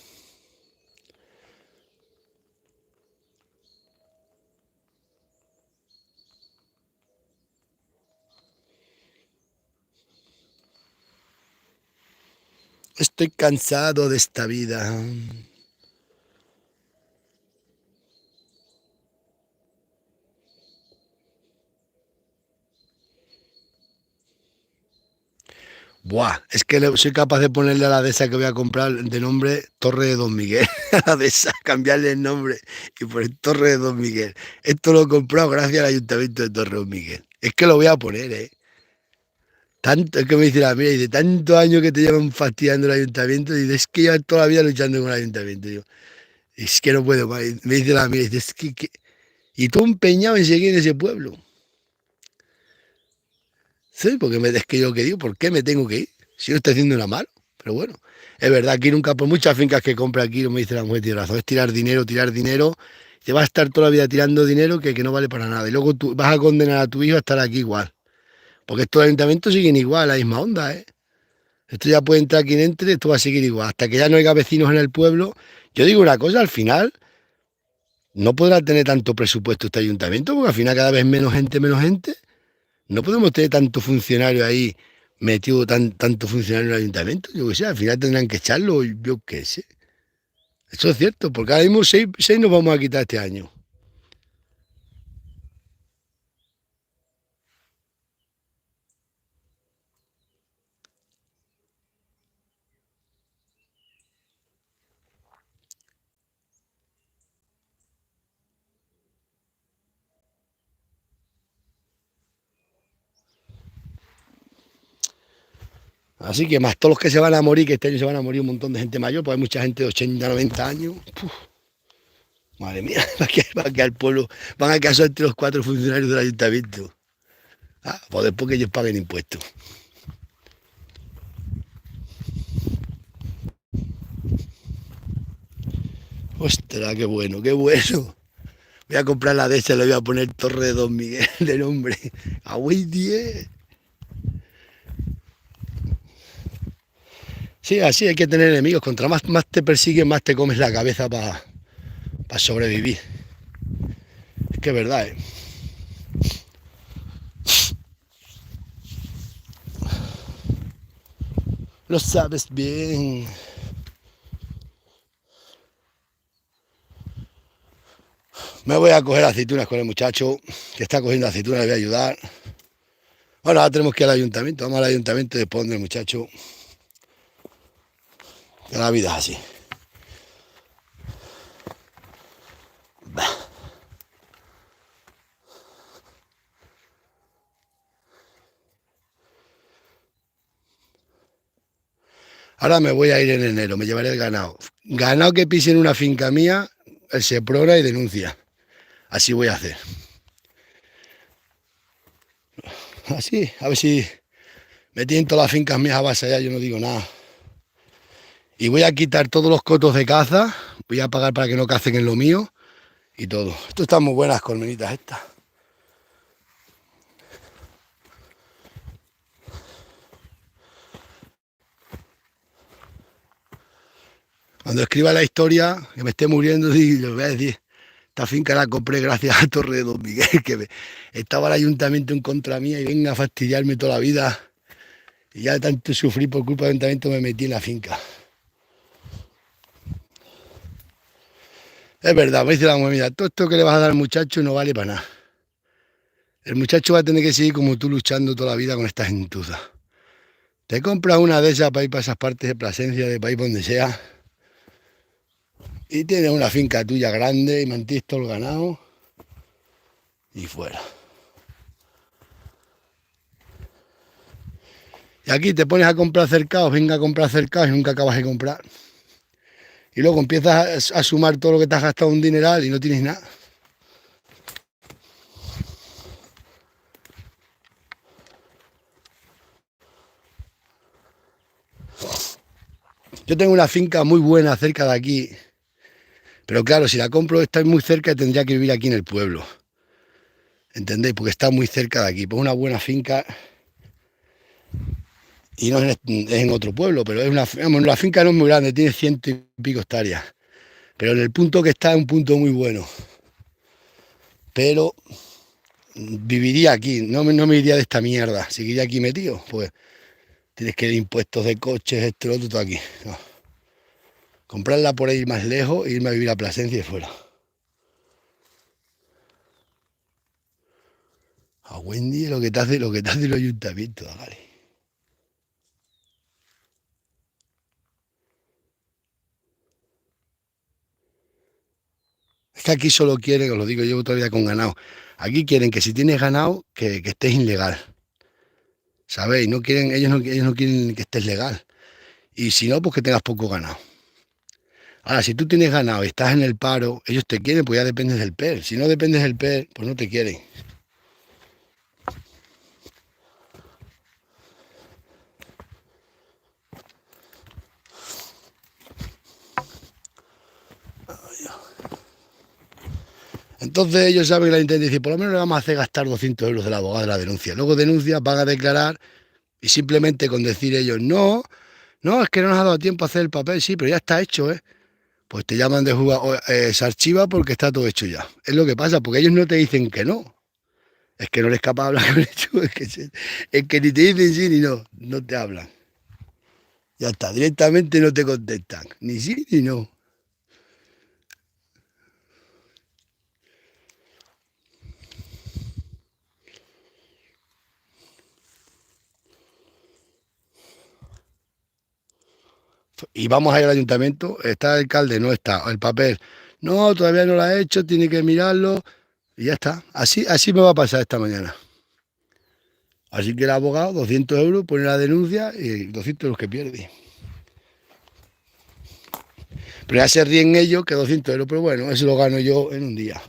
Estoy cansado de esta vida. Buah, es que soy capaz de ponerle a la de esa que voy a comprar de nombre Torre de Don Miguel. A la de esa, cambiarle el nombre y poner Torre de Don Miguel. Esto lo he comprado gracias al Ayuntamiento de Torre de Don Miguel. Es que lo voy a poner, ¿eh? Tanto, es que me dice la mía, y de tantos años que te llevan fastidiando el ayuntamiento, y es que llevan toda la vida luchando con el ayuntamiento. Digo, es que no puedo más. Y me dice la mía, dice, es y tú empeñado en seguir en ese pueblo. Sí, porque es que yo que digo, ¿por qué me tengo que ir? Si no estoy haciendo nada malo. Pero bueno, es verdad, aquí nunca, por muchas fincas que compra aquí, me dice la mujer, tiene razón, es tirar dinero, te vas a estar toda la vida tirando dinero que no vale para nada. Y luego tú vas a condenar a tu hijo a estar aquí igual. Porque estos ayuntamientos siguen igual, la misma onda, ¿eh? Esto ya puede entrar quien entre, esto va a seguir igual. Hasta que ya no haya vecinos en el pueblo. Yo digo una cosa, al final no podrá tener tanto presupuesto este ayuntamiento, porque al final cada vez menos gente, menos gente. No podemos tener tanto funcionario ahí metido, tanto funcionario en el ayuntamiento. Yo qué sé, al final tendrán que echarlo, yo qué sé. Eso es cierto, porque ahora mismo seis nos vamos a quitar este año. Así que más todos los que se van a morir, que este año se van a morir un montón de gente mayor, pues hay mucha gente de 80, 90 años. Puf, madre mía, va a quedar el pueblo, van a quedar solo entre los cuatro funcionarios del ayuntamiento. Ah, pues después que ellos paguen impuestos. Ostras, qué bueno, qué bueno. Voy a comprar la de esa, le voy a poner Torre de Don Miguel de nombre. Agüey 10. Sí, así hay que tener enemigos. Contra más te persiguen, más te comes la cabeza para sobrevivir. Es que es verdad, ¿eh? Lo sabes bien. Me voy a coger aceitunas con el muchacho que está cogiendo aceitunas, le voy a ayudar. Bueno, ahora tenemos que ir al ayuntamiento. Vamos al ayuntamiento y después donde el muchacho. Que la vida es así. Ahora me voy a ir en enero, me llevaré el ganado. Ganado que pise en una finca mía, él se prora y denuncia. Así voy a hacer. Así, a ver si me tienen todas las fincas mías a base allá, yo no digo nada. Y voy a quitar todos los cotos de caza, voy a pagar para que no cacen en lo mío y todo. Esto están muy buenas colmenitas estas. Cuando escriba la historia, que me esté muriendo, y les voy a decir, esta finca la compré gracias a Torre de Don Miguel, estaba el ayuntamiento en contra mía y venga a fastidiarme toda la vida. Y ya de tanto sufrí por culpa del ayuntamiento me metí en la finca. Es verdad, me dice la mujer, mira, todo esto que le vas a dar al muchacho no vale para nada. El muchacho va a tener que seguir como tú luchando toda la vida con esta gentuza. Te compras una de esas para ir para esas partes de Plasencia, de país donde sea, y tienes una finca tuya grande y mantienes todo el ganado y fuera. Y aquí te pones a comprar cercados, venga a comprar cercados y nunca acabas de comprar. Y luego empiezas a sumar todo lo que te has gastado un dineral y no tienes nada. Yo tengo una finca muy buena cerca de aquí, pero claro, si la compro está muy cerca tendría que vivir aquí en el pueblo. ¿Entendéis? Porque está muy cerca de aquí. Pues una buena finca y no es en otro pueblo, pero es vamos, la finca no es muy grande, tiene 100 y pico hectáreas. Pero en el punto que está es un punto muy bueno. Pero viviría aquí, no me iría de esta mierda. Seguiría aquí metido, pues tienes que ir impuestos de coches, esto, lo otro, todo aquí. No. Comprarla por ahí más lejos e irme a vivir a Plasencia y fuera. A Wendy lo que te hace el ayuntamiento, vale. que aquí solo quieren, os lo digo, llevo todavía con ganado. Aquí quieren que si tienes ganado, que estés ilegal. ¿Sabéis? No quieren, ellos no quieren que estés legal. Y si no, pues que tengas poco ganado. Ahora, si tú tienes ganado y estás en el paro, ellos te quieren, pues ya dependes del PER. Si no dependes del PER, pues no te quieren. Entonces ellos saben que la intención dice, por lo menos le vamos a hacer gastar 200 euros del abogado de la denuncia. Luego denuncia, van a declarar y simplemente con decir ellos, no, no, es que no nos ha dado tiempo a hacer el papel, sí, pero ya está hecho, ¿eh? Pues te llaman de jugar, se archiva porque está todo hecho ya. Es lo que pasa, porque ellos no te dicen que no. Es que no eres capaz de hablar con ellos, es que ni te dicen sí ni no, no te hablan. Ya está, directamente no te contestan, ni sí ni no. Y vamos a ir al ayuntamiento, está el alcalde, no está, el papel, no, todavía no lo ha hecho, tiene que mirarlo, y ya está. Así me va a pasar esta mañana. Así que el abogado, 200 euros, pone la denuncia y 200 euros que pierde. Pero ya se ríen ellos que 200 euros, pero bueno, eso lo gano yo en un día,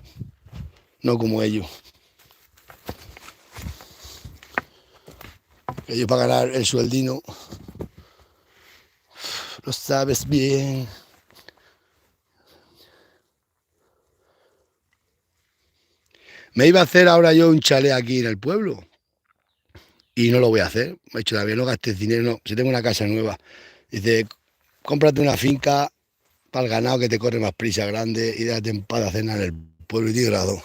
no como ellos. Ellos para ganar el sueldino, lo sabes bien. Me iba a hacer ahora yo un chalet aquí en el pueblo y no lo voy a hacer. Me he dicho, todavía no gastes dinero, no, si tengo una casa nueva. Dice, cómprate una finca para el ganado que te corre más prisa grande y date en paz a cenar en el pueblo y te grado.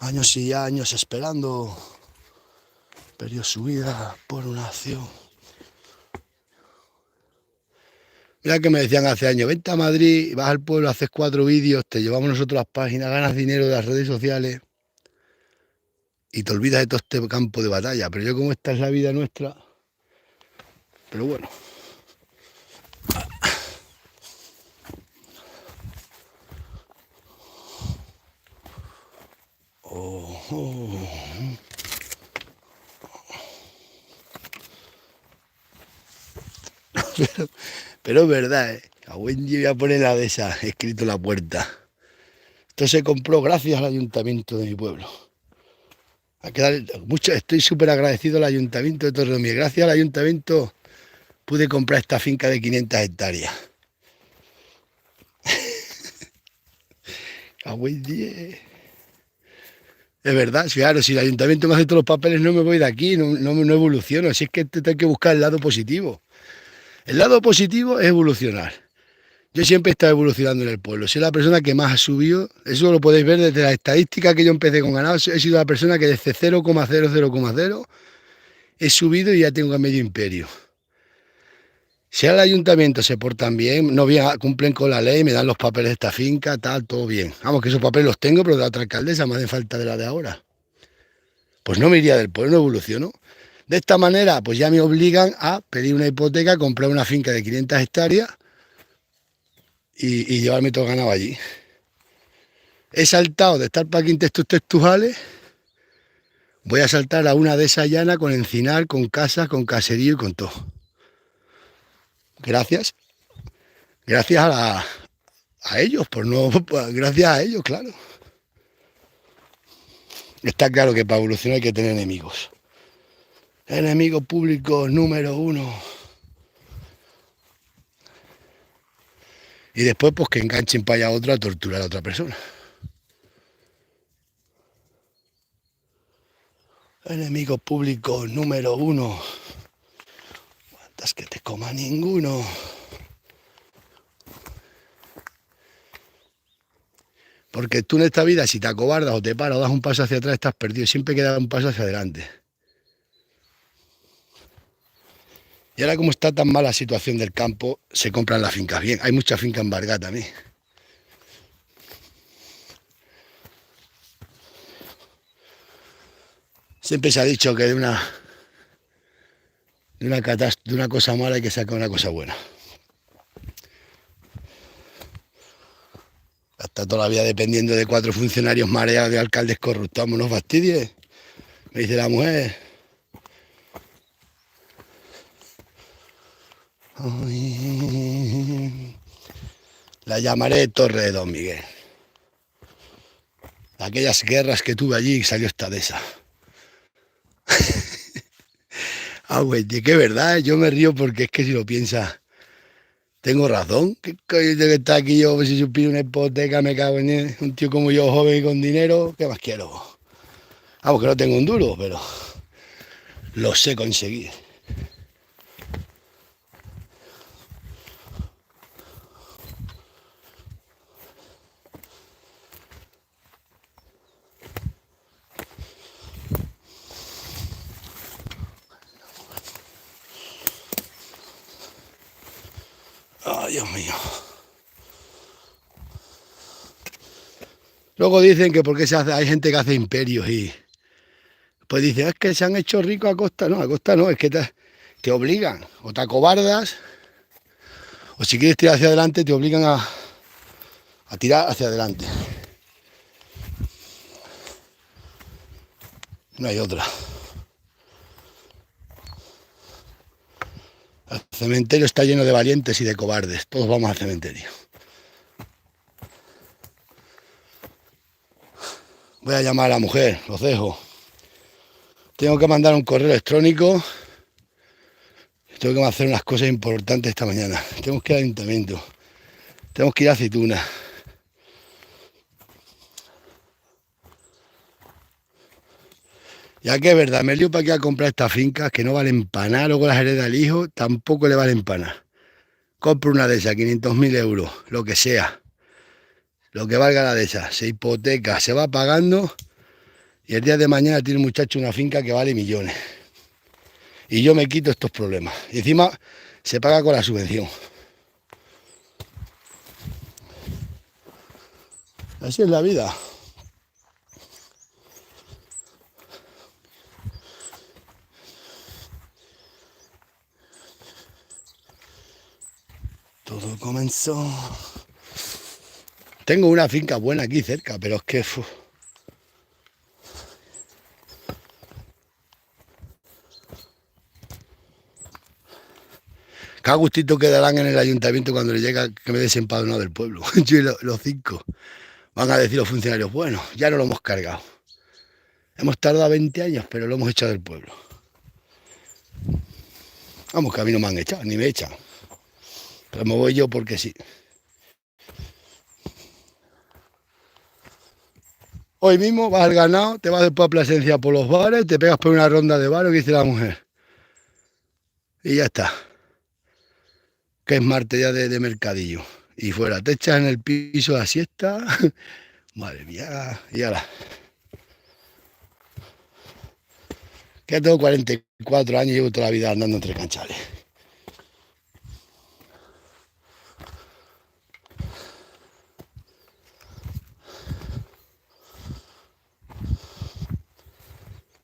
Años y años esperando, perdió su vida por una acción. Mira que me decían hace años, vente a Madrid, vas al pueblo, haces 4 vídeos, te llevamos nosotros las páginas, ganas dinero de las redes sociales y te olvidas de todo este campo de batalla. Pero yo como esta es la vida nuestra, pero bueno. Oh, oh. Pero es verdad, ¿eh? A buen día voy a poner la de esa, escrito en la puerta. Esto se compró gracias al ayuntamiento de mi pueblo. Estoy súper agradecido al ayuntamiento de Torredomí. Gracias al ayuntamiento pude comprar esta finca de 500 hectáreas. A buen día. Es verdad, claro, si el ayuntamiento me hace todos los papeles no me voy de aquí, no evoluciono. Si es que tengo que buscar el lado positivo. El lado positivo es evolucionar. Yo siempre he estado evolucionando en el pueblo. Soy la persona que más ha subido. Eso lo podéis ver desde las estadísticas que yo empecé con ganado. He sido la persona que desde 0,00,0 he subido y ya tengo a medio imperio. Si al ayuntamiento se portan bien, no bien, cumplen con la ley, me dan los papeles de esta finca, tal, todo bien. Vamos, que esos papeles los tengo, pero de la otra alcaldesa me hacen falta de la de ahora. Pues no me iría del pueblo, no evoluciono. De esta manera, pues ya me obligan a pedir una hipoteca, comprar una finca de 500 hectáreas y llevarme todo el ganado allí. He saltado de estar para quintos textuales, voy a saltar a una de esas llanas con encinar, con casas, con caserío y con todo. Gracias. Gracias a ellos, gracias a ellos, claro. Está claro que para evolucionar hay que tener enemigos. Enemigo público número 1. Y después, pues que enganchen para allá a otro a torturar a otra persona. Enemigo público número 1. ¿Cuántas que te coma ninguno? Porque tú en esta vida, si te acobardas o te paras o das un paso hacia atrás, estás perdido. Siempre queda un paso hacia adelante. Y ahora como está tan mala la situación del campo, se compran las fincas bien. Hay muchas fincas embargadas también. Siempre se ha dicho que de una de una cosa mala hay que sacar una cosa buena. Hasta toda la vida dependiendo de 4 funcionarios mareados de alcaldes corruptos. No nos fastidies, me dice la mujer. Ay, la llamaré Torre de Don Miguel. Aquellas guerras que tuve allí salió esta de esa. Güey, que es verdad, yo me río porque es que si lo piensas, tengo razón. ¿Qué coño tengo que estar aquí yo? Pues si supiera una hipoteca, me cago en él. Un tío como yo, joven y con dinero, ¿qué más quiero? Que no tengo un duro, pero lo sé conseguir. Ay, Dios mío. Luego dicen que porque hay gente que hace imperios y pues dicen, es que se han hecho ricos a costa. No, a costa no, es que te obligan, o te acobardas, o si quieres tirar hacia adelante, te obligan a tirar hacia adelante. No hay otra. El cementerio está lleno de valientes y de cobardes. Todos vamos al cementerio. Voy a llamar a la mujer, los dejo. Tengo que mandar un correo electrónico. Tengo que hacer unas cosas importantes esta mañana. Tenemos que ir al ayuntamiento. Tenemos que ir a Aceituna. Ya que es verdad, me lío para que a comprar estas fincas que no valen para nada, luego las hereda el hijo, tampoco le valen para nada. Compro una de esas, 500.000 euros, lo que sea, lo que valga la de esas, se hipoteca, se va pagando y el día de mañana tiene un muchacho una finca que vale millones. Y yo me quito estos problemas. Y encima se paga con la subvención. Así es la vida. Todo comenzó. Tengo una finca buena aquí cerca, pero es que... Qué gustito quedarán en el ayuntamiento cuando le llega que me desempadronado del pueblo. Yo y los 5. Van a decir los funcionarios, bueno, ya no lo hemos cargado. Hemos tardado 20 años, pero lo hemos echado del pueblo. Vamos, que a mí no me han echado, ni me echan. Pero me voy yo porque sí. Hoy mismo vas al ganado, te vas después a Plasencia por los bares, te pegas por una ronda de bares que dice la mujer. Y ya está. Que es martes ya de mercadillo. Y fuera, te echas en el piso la siesta. Madre mía, y ahora. Que tengo 44 años y llevo toda la vida andando entre canchales.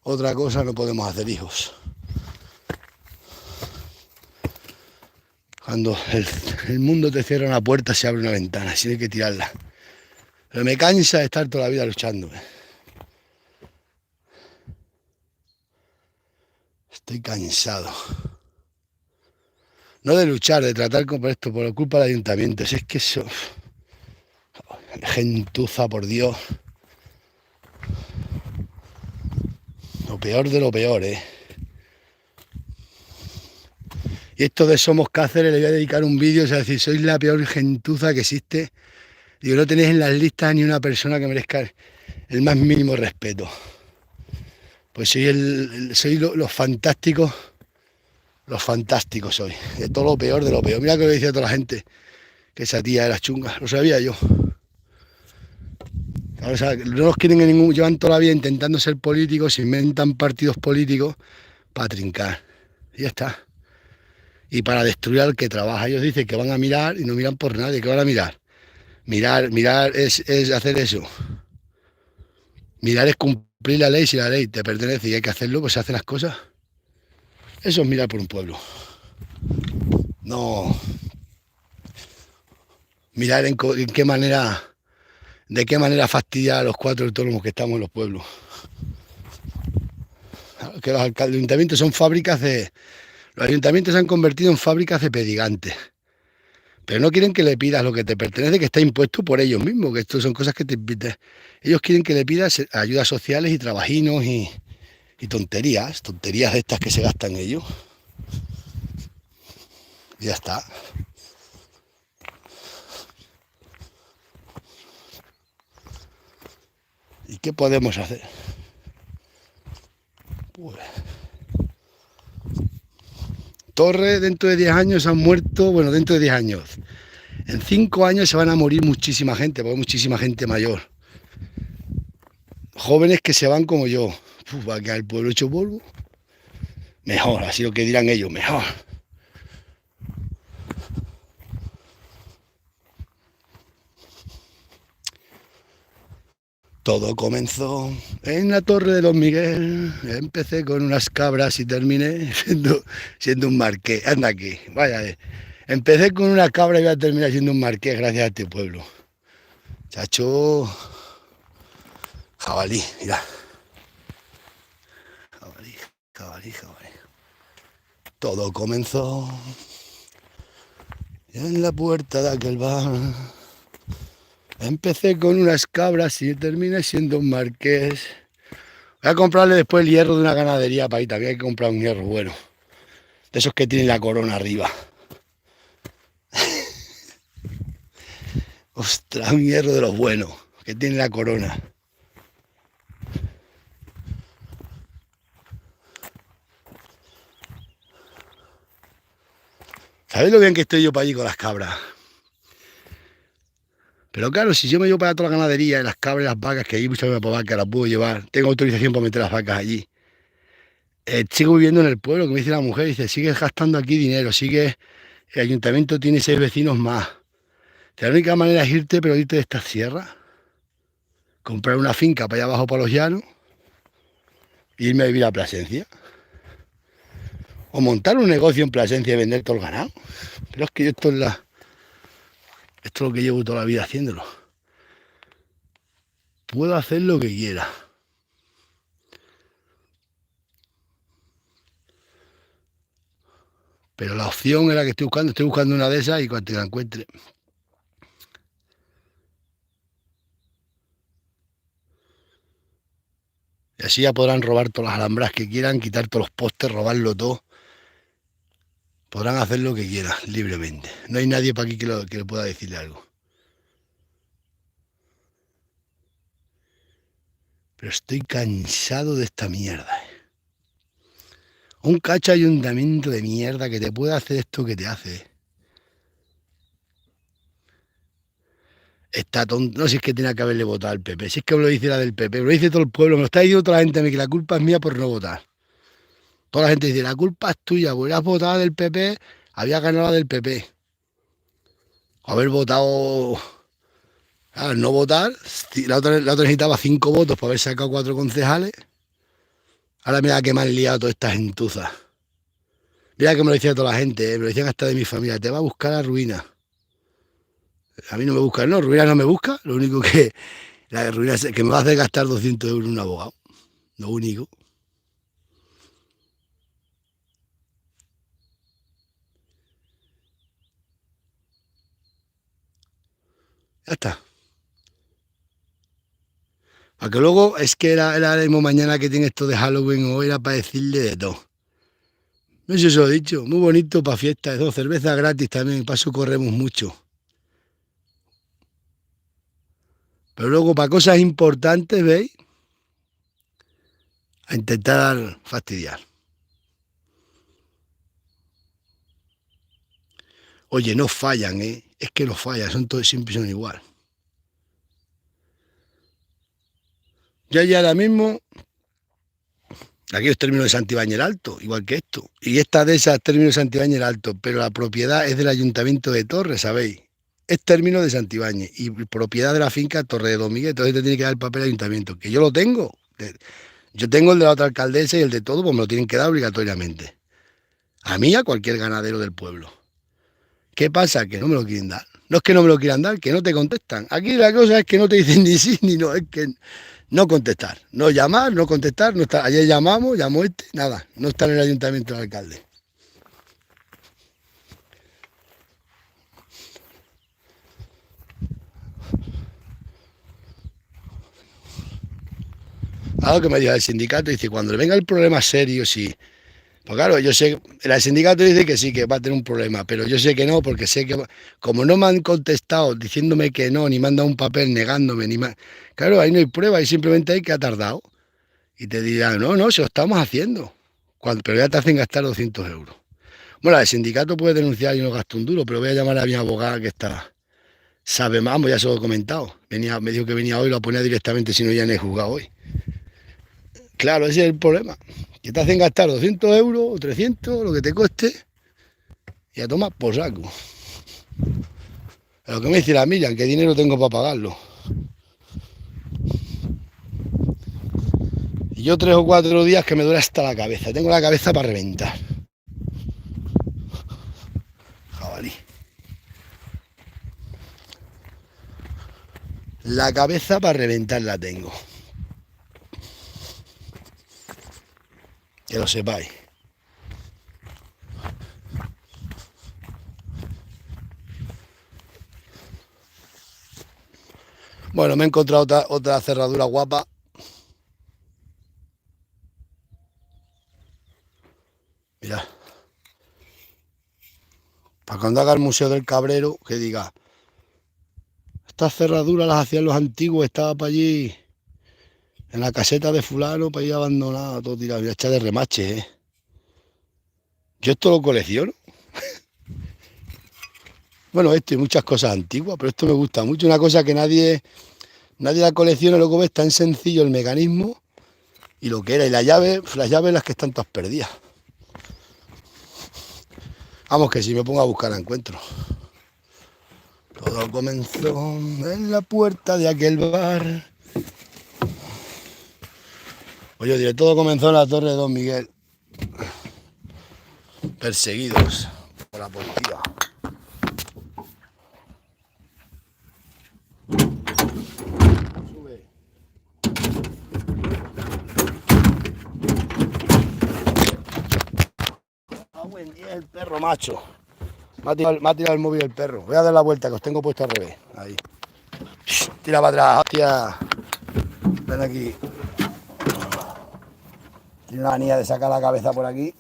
Otra cosa no podemos hacer, hijos. Cuando el mundo te cierra una puerta, se abre una ventana, así hay que tirarla. Pero me cansa de estar toda la vida luchando. Estoy cansado. No de luchar, de tratar con esto por culpa del ayuntamiento. Si es que eso... Gentuza, por Dios. Lo peor de lo peor, ¿eh? Y esto de Somos Cáceres le voy a dedicar un vídeo, es decir, sois la peor gentuza que existe. Digo, no tenéis en las listas ni una persona que merezca el más mínimo respeto. Pues soy los fantásticos soy. De todo lo peor de lo peor. Mira que lo decía toda la gente, que esa tía era chunga, lo sabía yo. O sea, no los quieren en ningún... Llevan toda la vida intentando ser políticos, se inventan partidos políticos para trincar. Y ya está. Y para destruir al que trabaja. Ellos dicen que van a mirar y no miran por nadie. ¿Qué van a mirar? Mirar es hacer eso. Mirar es cumplir la ley. Si la ley te pertenece y hay que hacerlo, pues se hacen las cosas. Eso es mirar por un pueblo. No mirar en qué manera, de qué manera fastidiar a los 4 autónomos que estamos en los pueblos. Que los ayuntamientos son fábricas de... Los ayuntamientos se han convertido en fábricas de pedigantes. Pero no quieren que le pidas lo que te pertenece, que está impuesto por ellos mismos, que esto son cosas que te... Ellos quieren que le pidas ayudas sociales y trabajinos y tonterías de estas que se gastan ellos. Y ya está. ¿Y qué podemos hacer? Pues... Torres dentro de 10 años han muerto, bueno, dentro de 10 años. En 5 años se van a morir muchísima gente, porque hay muchísima gente mayor. Jóvenes que se van como yo. Va a quedar el pueblo hecho polvo. Mejor, así lo que dirán ellos, mejor. Todo comenzó en la Torre de Don Miguel. Empecé con unas cabras y terminé siendo un marqués. Anda aquí, vaya. Empecé con una cabra y voy a terminar siendo un marqués gracias a este pueblo. Chacho, jabalí, mira. Jabalí. Todo comenzó en la puerta de aquel bar. Empecé con unas cabras y terminé siendo un marqués. Voy a comprarle después el hierro de una ganadería para ahí. También hay que comprar un hierro bueno. De esos que tienen la corona arriba. Ostras, un hierro de los buenos. Que tiene la corona. ¿Sabéis lo bien que estoy yo para allí con las cabras? Pero claro, si yo me llevo para toda la ganadería, las cabras y las vacas, que allí muchas veces para vacas las puedo llevar, tengo autorización para meter las vacas allí. Sigo viviendo en el pueblo, que me dice la mujer, dice, sigues gastando aquí dinero, el ayuntamiento tiene 6 vecinos más. La única manera es irte, pero irte de esta sierra, comprar una finca para allá abajo, para los llanos, e irme a vivir a Plasencia. O montar un negocio en Plasencia y vender todo el ganado. Pero es que esto es lo que llevo toda la vida haciéndolo. Puedo hacer lo que quiera. Pero la opción es la que estoy buscando una de esas y cuando la encuentre. Y así ya podrán robar todas las alambras que quieran, quitar todos los postes, robarlo todo. Podrán hacer lo que quieran, libremente. No hay nadie para aquí que le pueda decirle algo. Pero estoy cansado de esta mierda. Un cacho ayuntamiento de mierda que te puede hacer esto que te hace. Está tonto. No sé si es que tenía que haberle votado al PP. Si es que me lo dice la del PP, me lo dice todo el pueblo. Me lo está diciendo toda la gente a mí, que la culpa es mía por no votar. Toda la gente dice, la culpa es tuya, hubieras votado del PP, había ganado la del PP. Haber votado... Al no votar, la otra necesitaba 5 votos para haber sacado 4 concejales. Ahora mira que me han liado todas estas gentuzas. Mira que me lo decía toda la gente, me lo decían hasta de mi familia, te va a buscar la ruina. A mí no me busca, no, ruina no me busca, lo único que la ruina es que me va a hacer gastar 200 euros un abogado. Lo único. Ya está. Para que luego es que era el mismo mañana que tiene esto de Halloween o era para decirle de todo. No sé si os lo he dicho, muy bonito para fiestas, cerveza gratis también, para eso corremos mucho. Pero luego para cosas importantes, ¿veis? A intentar fastidiar. Oye, no fallan, ¿eh? Es que no fallan, siempre son igual. Yo ya ahora mismo, aquellos términos de Santibáñez el Alto, igual que esto. Y esta de esas términos de Santibáñez el Alto, pero la propiedad es del Ayuntamiento de Torres, ¿sabéis? Es término de Santibáñez y propiedad de la finca Torre de Don Miguel, entonces te tiene que dar el papel al ayuntamiento, que yo lo tengo. Yo tengo el de la otra alcaldesa y el de todo, pues me lo tienen que dar obligatoriamente. A mí, a cualquier ganadero del pueblo. ¿Qué pasa? Que no me lo quieren dar. No es que no me lo quieran dar, que no te contestan. Aquí la cosa es que no te dicen ni sí ni no, es que no contestar. No llamar, no contestar, no estar. Ayer llamamos, llamó nada. No está en el ayuntamiento el alcalde. Algo que me dijo el sindicato, dice, cuando le venga el problema serio, sí. Pues claro, yo sé, el sindicato dice que sí, que va a tener un problema, pero yo sé que no, porque sé que, como no me han contestado diciéndome que no, ni me han dado un papel negándome, ni más. Claro, ahí no hay prueba, ahí simplemente hay que ha tardado. Y te dirán, no, no, se lo estamos haciendo. Pero ya te hacen gastar 200 euros. Bueno, el sindicato puede denunciar y no gasto un duro, pero voy a llamar a mi abogada que está, sabe más, ya se lo he comentado. Me dijo que venía hoy, lo ponía directamente si no ya en el juzgado hoy. Claro, ese es el problema. Que te hacen gastar 200 euros o 300, lo que te cueste, y a tomar por saco. Lo que me dice la Miriam, que dinero tengo para pagarlo. Y yo 3 o 4 días que me duele hasta la cabeza. Tengo la cabeza para reventar. Jabalí. La cabeza para reventar la tengo. Que lo sepáis. Bueno, me he encontrado otra cerradura guapa. Mirad. Para cuando haga el Museo del Cabrero, que diga, estas cerraduras las hacían los antiguos, estaba para allí, en la caseta de fulano, para allí abandonado, todo tirado, ya está de remache, ¿eh? Yo esto lo colecciono. Bueno, esto y muchas cosas antiguas, pero esto me gusta mucho. Una cosa que nadie la colecciona, luego ves tan sencillo el mecanismo y lo que era. Y las llaves las que están todas perdidas. Vamos, que si me pongo a buscar la encuentro. Todo comenzó en la puerta de aquel bar. Oye, diré, todo comenzó en la torre de Don Miguel. Perseguidos por la policía. Sube. Ah, buen día el perro macho. Me ha tirado el móvil el perro. Voy a dar la vuelta, que os tengo puesto al revés. Ahí. Tira para atrás, hostia. Ven aquí. Tiene una manía de sacar la cabeza por aquí.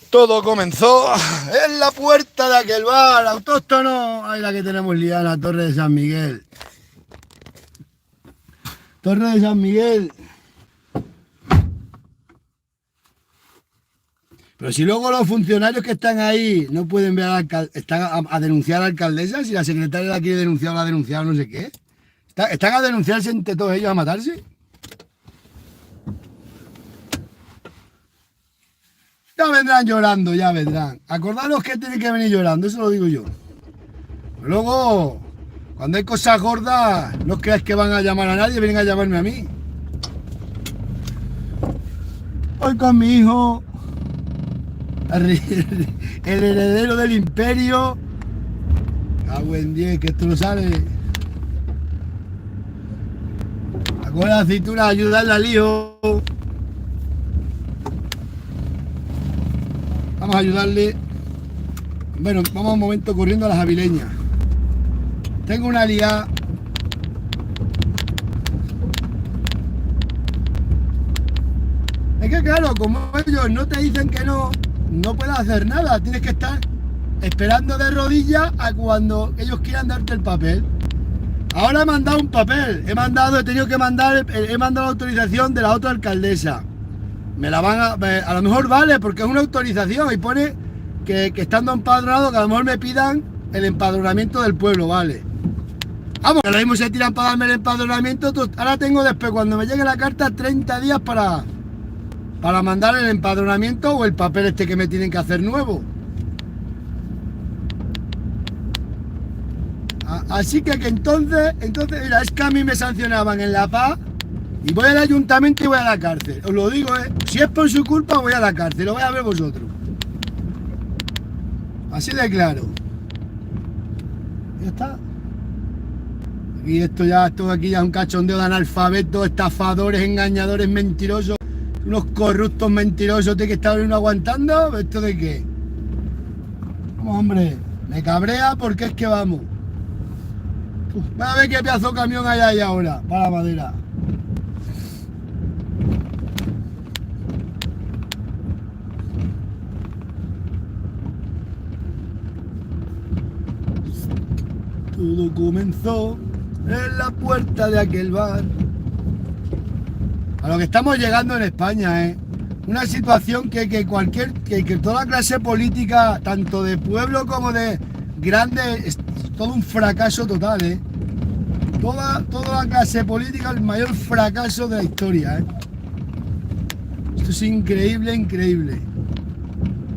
Todo comenzó en la puerta de aquel bar autóctono. Ahí la que tenemos liada, la Torre de San Miguel. Torre de San Miguel. Pero si luego los funcionarios que están ahí no pueden ver están a denunciar a la alcaldesa, si la secretaria la quiere denunciar o la ha denunciado, no sé qué. ¿Están a denunciarse entre todos ellos a matarse? Ya vendrán llorando, ya vendrán. Acordaros que tienen que venir llorando, eso lo digo yo. Pero luego, cuando hay cosas gordas, no creáis que van a llamar a nadie, vienen a llamarme a mí. Hoy con mi hijo, el heredero del imperio. A buen día, que esto no sale. A coger la cintura, a ayudarle al hijo. Vamos a ayudarle. Bueno, vamos un momento corriendo a las avileñas. Tengo una liada. Es que claro, como ellos no te dicen que no puedes hacer nada. Tienes que estar esperando de rodillas a cuando ellos quieran darte el papel. Ahora he mandado un papel. He tenido que mandar, he mandado la autorización de la otra alcaldesa. Me la van a lo mejor vale, porque es una autorización y pone que estando empadronado, que a lo mejor me pidan el empadronamiento del pueblo, vale. Vamos, que lo mismo se tiran para darme el empadronamiento. Ahora tengo después, cuando me llegue la carta, 30 días para mandar el empadronamiento o el papel este que me tienen que hacer nuevo. Así que entonces, mira, es que a mí me sancionaban en La Paz Y voy al ayuntamiento y voy a la cárcel. Os lo digo, ¿eh? Si es por su culpa, voy a la cárcel. Lo vais a ver vosotros. Así de claro. Ya está. Y esto aquí ya es un cachondeo de analfabetos, estafadores, engañadores, mentirosos, unos corruptos mentirosos de que está uno aguantando. ¿Esto de qué? Vamos, hombre, me cabrea porque es que vamos. Voy a ver qué pedazo de camión hay ahí ahora, para la madera. Todo comenzó en la puerta de aquel bar. A lo que estamos llegando en España, ¿eh? Una situación que toda la clase política, tanto de pueblo como de grande, es todo un fracaso total, ¿eh? Toda la clase política, el mayor fracaso de la historia, ¿eh? Esto es increíble, increíble.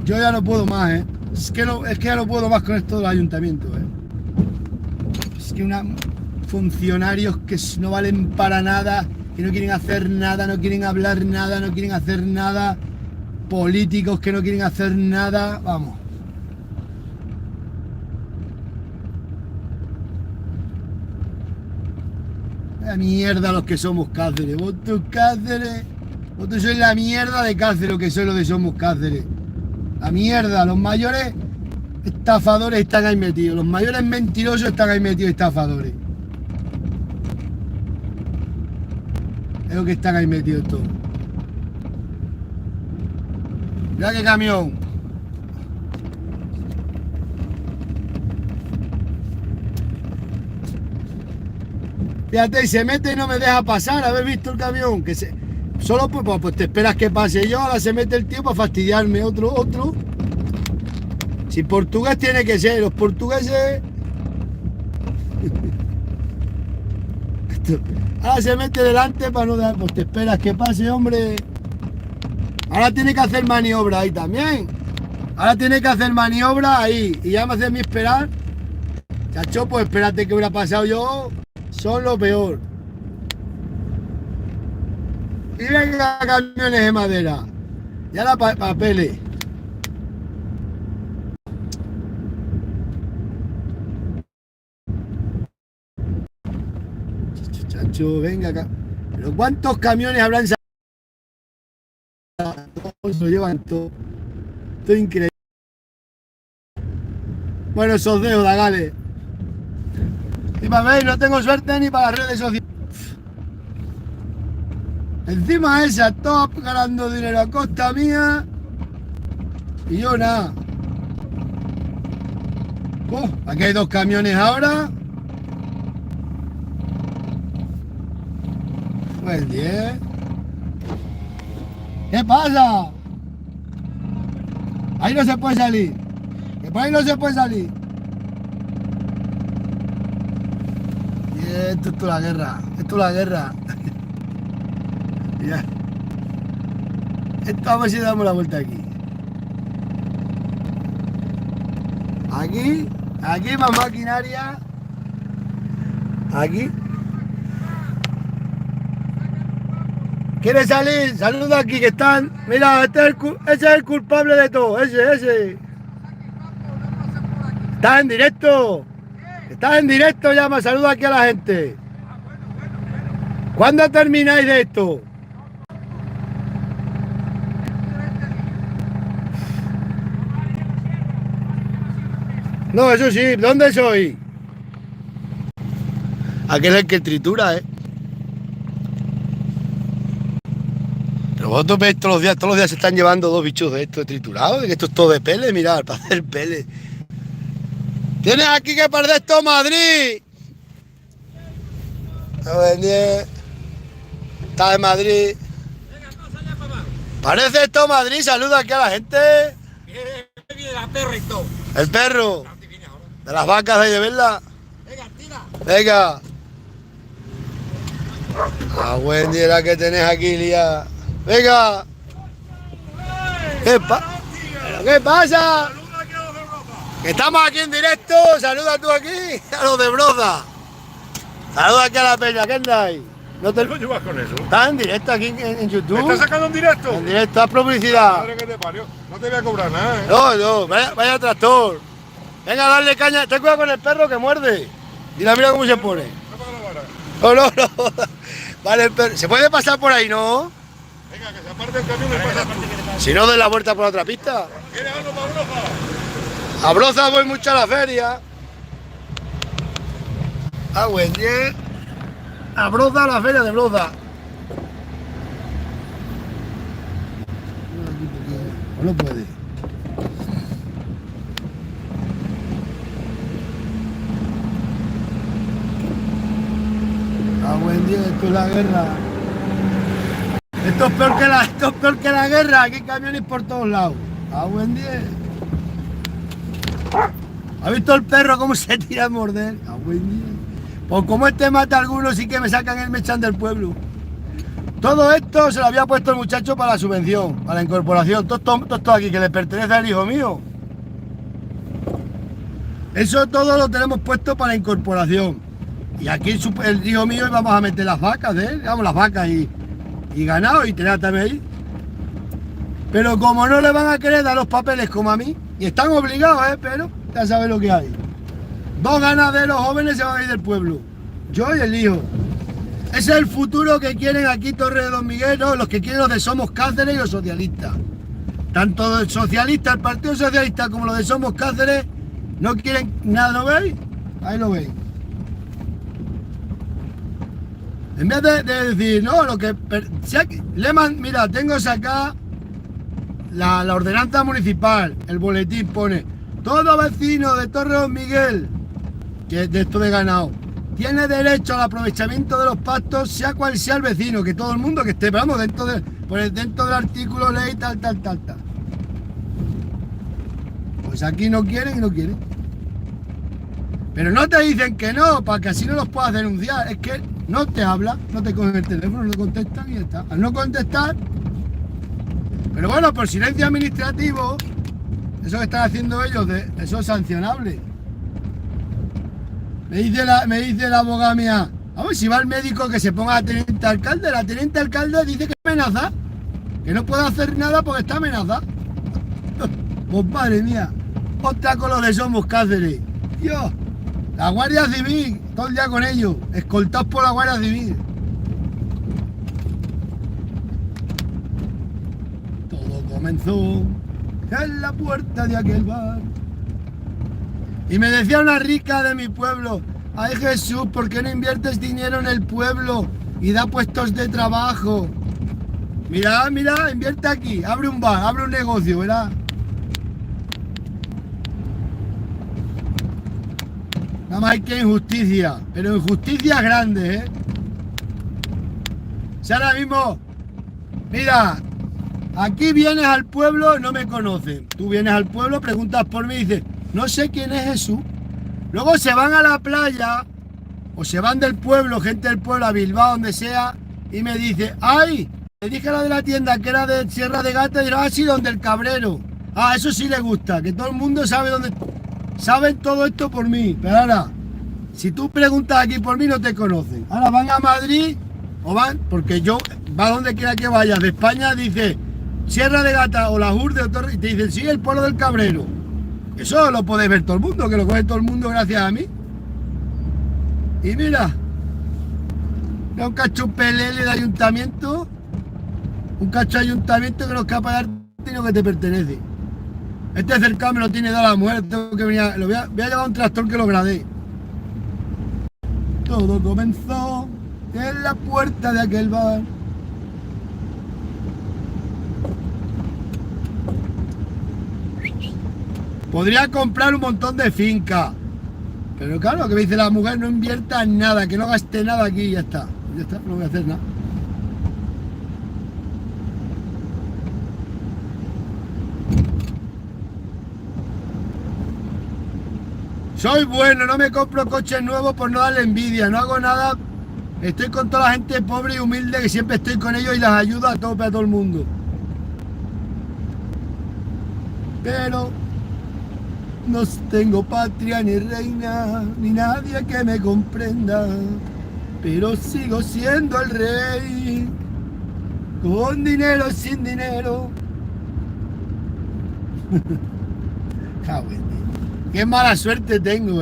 Yo ya no puedo más, ¿eh? Es que ya no puedo más con esto del ayuntamiento, ¿eh? Es que funcionarios que no valen para nada, que no quieren hacer nada, no quieren hablar nada, no quieren hacer nada, políticos que no quieren hacer nada, vamos. La mierda los que somos Cáceres, vosotros Cáceres, vosotros sois la mierda de Cáceres, lo que sois los de Somos Cáceres. La mierda, los mayores estafadores están ahí metidos, los mayores mentirosos están ahí metidos, estafadores. Es lo que están ahí metidos todos. Mira qué camión. Fíjate, y se mete y no me deja pasar. ¿Habéis visto el camión? Solo pues te esperas que pase yo, ahora se mete el tío para fastidiarme. Otro. Si portugués tiene que ser, los portugueses. Ahora se mete delante para no dar. Pues te esperas que pase, hombre. Ahora tiene que hacer maniobra ahí también. Ahora tiene que hacer maniobra ahí. Y ya me hace a mí esperar. Chacho, pues espérate que hubiera pasado yo. Son lo peor. Y venga, camiones de madera. Y ahora papeles. Chacho, venga acá. Pero ¿cuántos camiones habrán salido? Todos lo llevan todo. Esto es increíble. Bueno, esos dedos, Dagales. Y para ver, no tengo suerte ni para las redes sociales. Encima esa, todas ganando dinero a costa mía. Y yo nada. Aquí hay dos camiones ahora. Pues 10. ¿Qué pasa? Ahí no se puede salir. Que por ahí no se puede salir. Y esto es la guerra. Esto es la guerra. Ya. Esto a ver si damos la vuelta aquí. Aquí más maquinaria. Aquí. ¿Quiere salir? Saluda aquí que están. Mira, ese es el culpable de todo. Ese. Estás en directo. Estás en directo, llama. Saluda aquí a la gente. ¿Cuándo termináis de esto? No, eso sí. ¿Dónde soy? Aquel es el que tritura, ¿eh? Pero vosotros veis todos los días se están llevando dos bichos de esto triturados, de que esto es todo de pele, mirad, para hacer pele. Tienes aquí que perder todo Madrid. A ver, está de Madrid. Parece esto Madrid, saluda aquí a la gente. El perro. De las vacas de ahí de verla. Venga. A buen día la que tenés aquí, Lía. Venga. ¿Qué pasa? Que estamos aquí en directo. Saluda tú aquí a los de Broza. Saluda aquí a la peña, ¿qué andáis? No te... ¿Qué lo llevas con eso? Estás en directo aquí en YouTube. ¿Me estás sacando en directo? En directo, haz publicidad. Madre que te parió. No te voy a cobrar nada, ¿eh? No, vaya tractor. Venga, dale caña. Ten cuidado con el perro que muerde. Mira cómo se pone. No paga la vara. No. Vale, el perro. ¿Se puede pasar por ahí, no? Venga, que se aparte el camión y pasas tú. Si no, de la vuelta por otra pista. ¿Quieres algo para Broza? A Broza voy mucho a la feria. A Wendier. A Broza, a la feria de Broza. No puede. A Wendier, esto es la guerra. Esto es peor que la guerra. Aquí hay camiones por todos lados. A Wendier. ¿Ha visto el perro cómo se tira a morder? A Wendier. Pues como este mata a algunos, sí que me sacan me echan del pueblo. Todo esto se lo había puesto el muchacho para la subvención, para la incorporación. Todo esto aquí que le pertenece al hijo mío. Eso todo lo tenemos puesto para la incorporación. Y aquí el hijo mío vamos a meter las vacas de él, las vacas y ganado y tener también ahí. Pero como no le van a querer dar los papeles como a mí, y están obligados, pero ya sabes lo que hay. 2 ganaderos jóvenes se van a ir del pueblo. Yo y el hijo. Ese es el futuro que quieren aquí Torre de Don Miguel, ¿no? Los que quieren los de Somos Cáceres y los socialistas. Tanto el socialista, el Partido Socialista, como los de Somos Cáceres, no quieren nada, ¿lo veis? Ahí lo veis. En vez de decir, no, lo que... mira, tengo sacada la ordenanza municipal, el boletín pone, todo vecino de Torre de Don Miguel, que es de esto de ganado, tiene derecho al aprovechamiento de los pastos, sea cual sea el vecino, que todo el mundo que esté, vamos, dentro del artículo ley, tal. Pues aquí no quieren y no quieren. Pero no te dicen que no, para que así no los puedas denunciar. Es que no te habla, no te cogen el teléfono, no contestan y ya está. Al no contestar, pero bueno, por silencio administrativo, eso que están haciendo ellos, eso es sancionable. Me dice la abogada mía, vamos, si va el médico que se ponga a teniente alcalde, la teniente alcalde dice que amenaza, que no puede hacer nada porque está amenazada. Pues madre mía, otra con los de Somos Cáceres. Dios, la Guardia Civil, todo el día con ellos, escoltados por la Guardia Civil. Todo comenzó en la puerta de aquel bar. Y me decía una rica de mi pueblo, ay Jesús, ¿por qué no inviertes dinero en el pueblo y da puestos de trabajo? Mira, invierte aquí, abre un bar, abre un negocio, ¿verdad? Nada más hay que injusticia, pero injusticias grandes, O sea, ahora mismo, mira, aquí vienes al pueblo, no me conocen. Tú vienes al pueblo, preguntas por mí y dices, no sé quién es Jesús. Luego se van a la playa o se van del pueblo, gente del pueblo, a Bilbao, donde sea, y me dice, ¡ay! Le dije a la de la tienda que era de Sierra de Gata y dirá, ah, sí, donde el Cabrero. Ah, eso sí le gusta, que todo el mundo sabe dónde... Saben todo esto por mí, pero ahora, si tú preguntas aquí por mí, no te conocen. Ahora van a Madrid o van, porque yo, va donde quiera que vaya, de España dice Sierra de Gata o La Urde o Torre, y te dicen, sí, el pueblo del Cabrero. Eso lo puede ver todo el mundo, que lo coge todo el mundo gracias a mí. Y mira, un cacho pelele de ayuntamiento, un cacho de ayuntamiento que no es capaz de darte lo que te pertenece. Este cercado me lo tiene dado la mujer, tengo que venir, voy a llevar un tractor que lo grade. Todo comenzó en la puerta de aquel bar. Podría comprar un montón de fincas, pero claro, que me dice la mujer, no invierta en nada, que no gaste nada aquí y ya está. Ya está, no voy a hacer nada. Soy bueno, no me compro coches nuevos por no darle envidia, no hago nada. Estoy con toda la gente pobre y humilde que siempre estoy con ellos y las ayudo a tope a todo el mundo. Pero no tengo patria ni reina, ni nadie que me comprenda. pero sigo siendo el rey. Con dinero, sin dinero. Qué mala suerte tengo,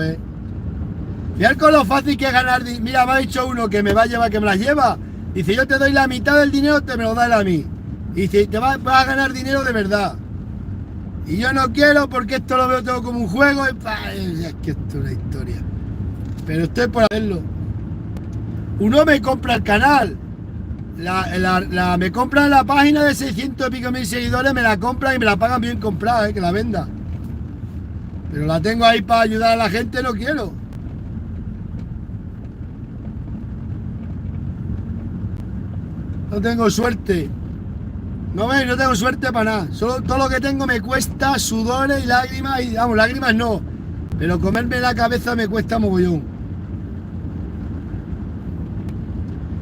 Fiar con lo fácil que es ganar. Mira, me ha dicho uno que me va a llevar, que me las lleva. Dice, yo te doy la mitad del dinero, te me lo das a mí. Y dice, vas a ganar dinero de verdad. Y yo no quiero porque esto lo veo todo como un juego. Es que esto es una historia. Pero estoy por hacerlo. Uno me compra el canal. Me compran la página de 600 y pico mil seguidores, me la compran y me la pagan bien comprada, que la venda. Pero la tengo ahí para ayudar a la gente, no quiero. No tengo suerte. No veis, no tengo suerte para nada. Solo todo lo que tengo me cuesta sudores y lágrimas. Y vamos, lágrimas no. Pero comerme la cabeza me cuesta mogollón.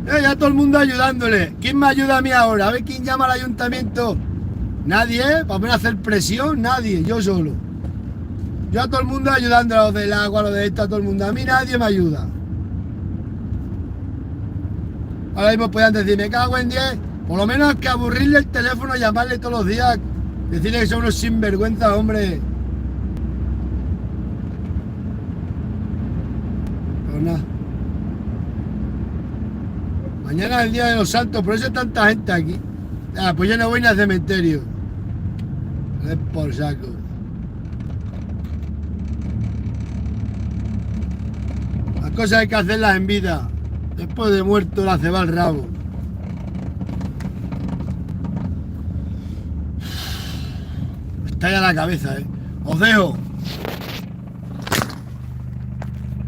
Ya todo el mundo ayudándole. ¿Quién me ayuda a mí ahora? A ver quién llama al ayuntamiento. Nadie, para poder hacer presión, nadie, yo solo. Yo a todo el mundo ayudando, a los del agua, a los de esto, a todo el mundo. A mí nadie me ayuda. Ahora mismo podían decir, me cago en 10. Por lo menos que aburrirle el teléfono, llamarle todos los días, decirle que son unos sinvergüenzas, hombre. Pues nada. Mañana es el día de los santos, por eso hay tanta gente aquí. Pues yo no voy ni al cementerio. Es por saco. Las cosas hay que hacerlas en vida. Después de muerto la ceba al rabo. Me estalla la cabeza, Os dejo.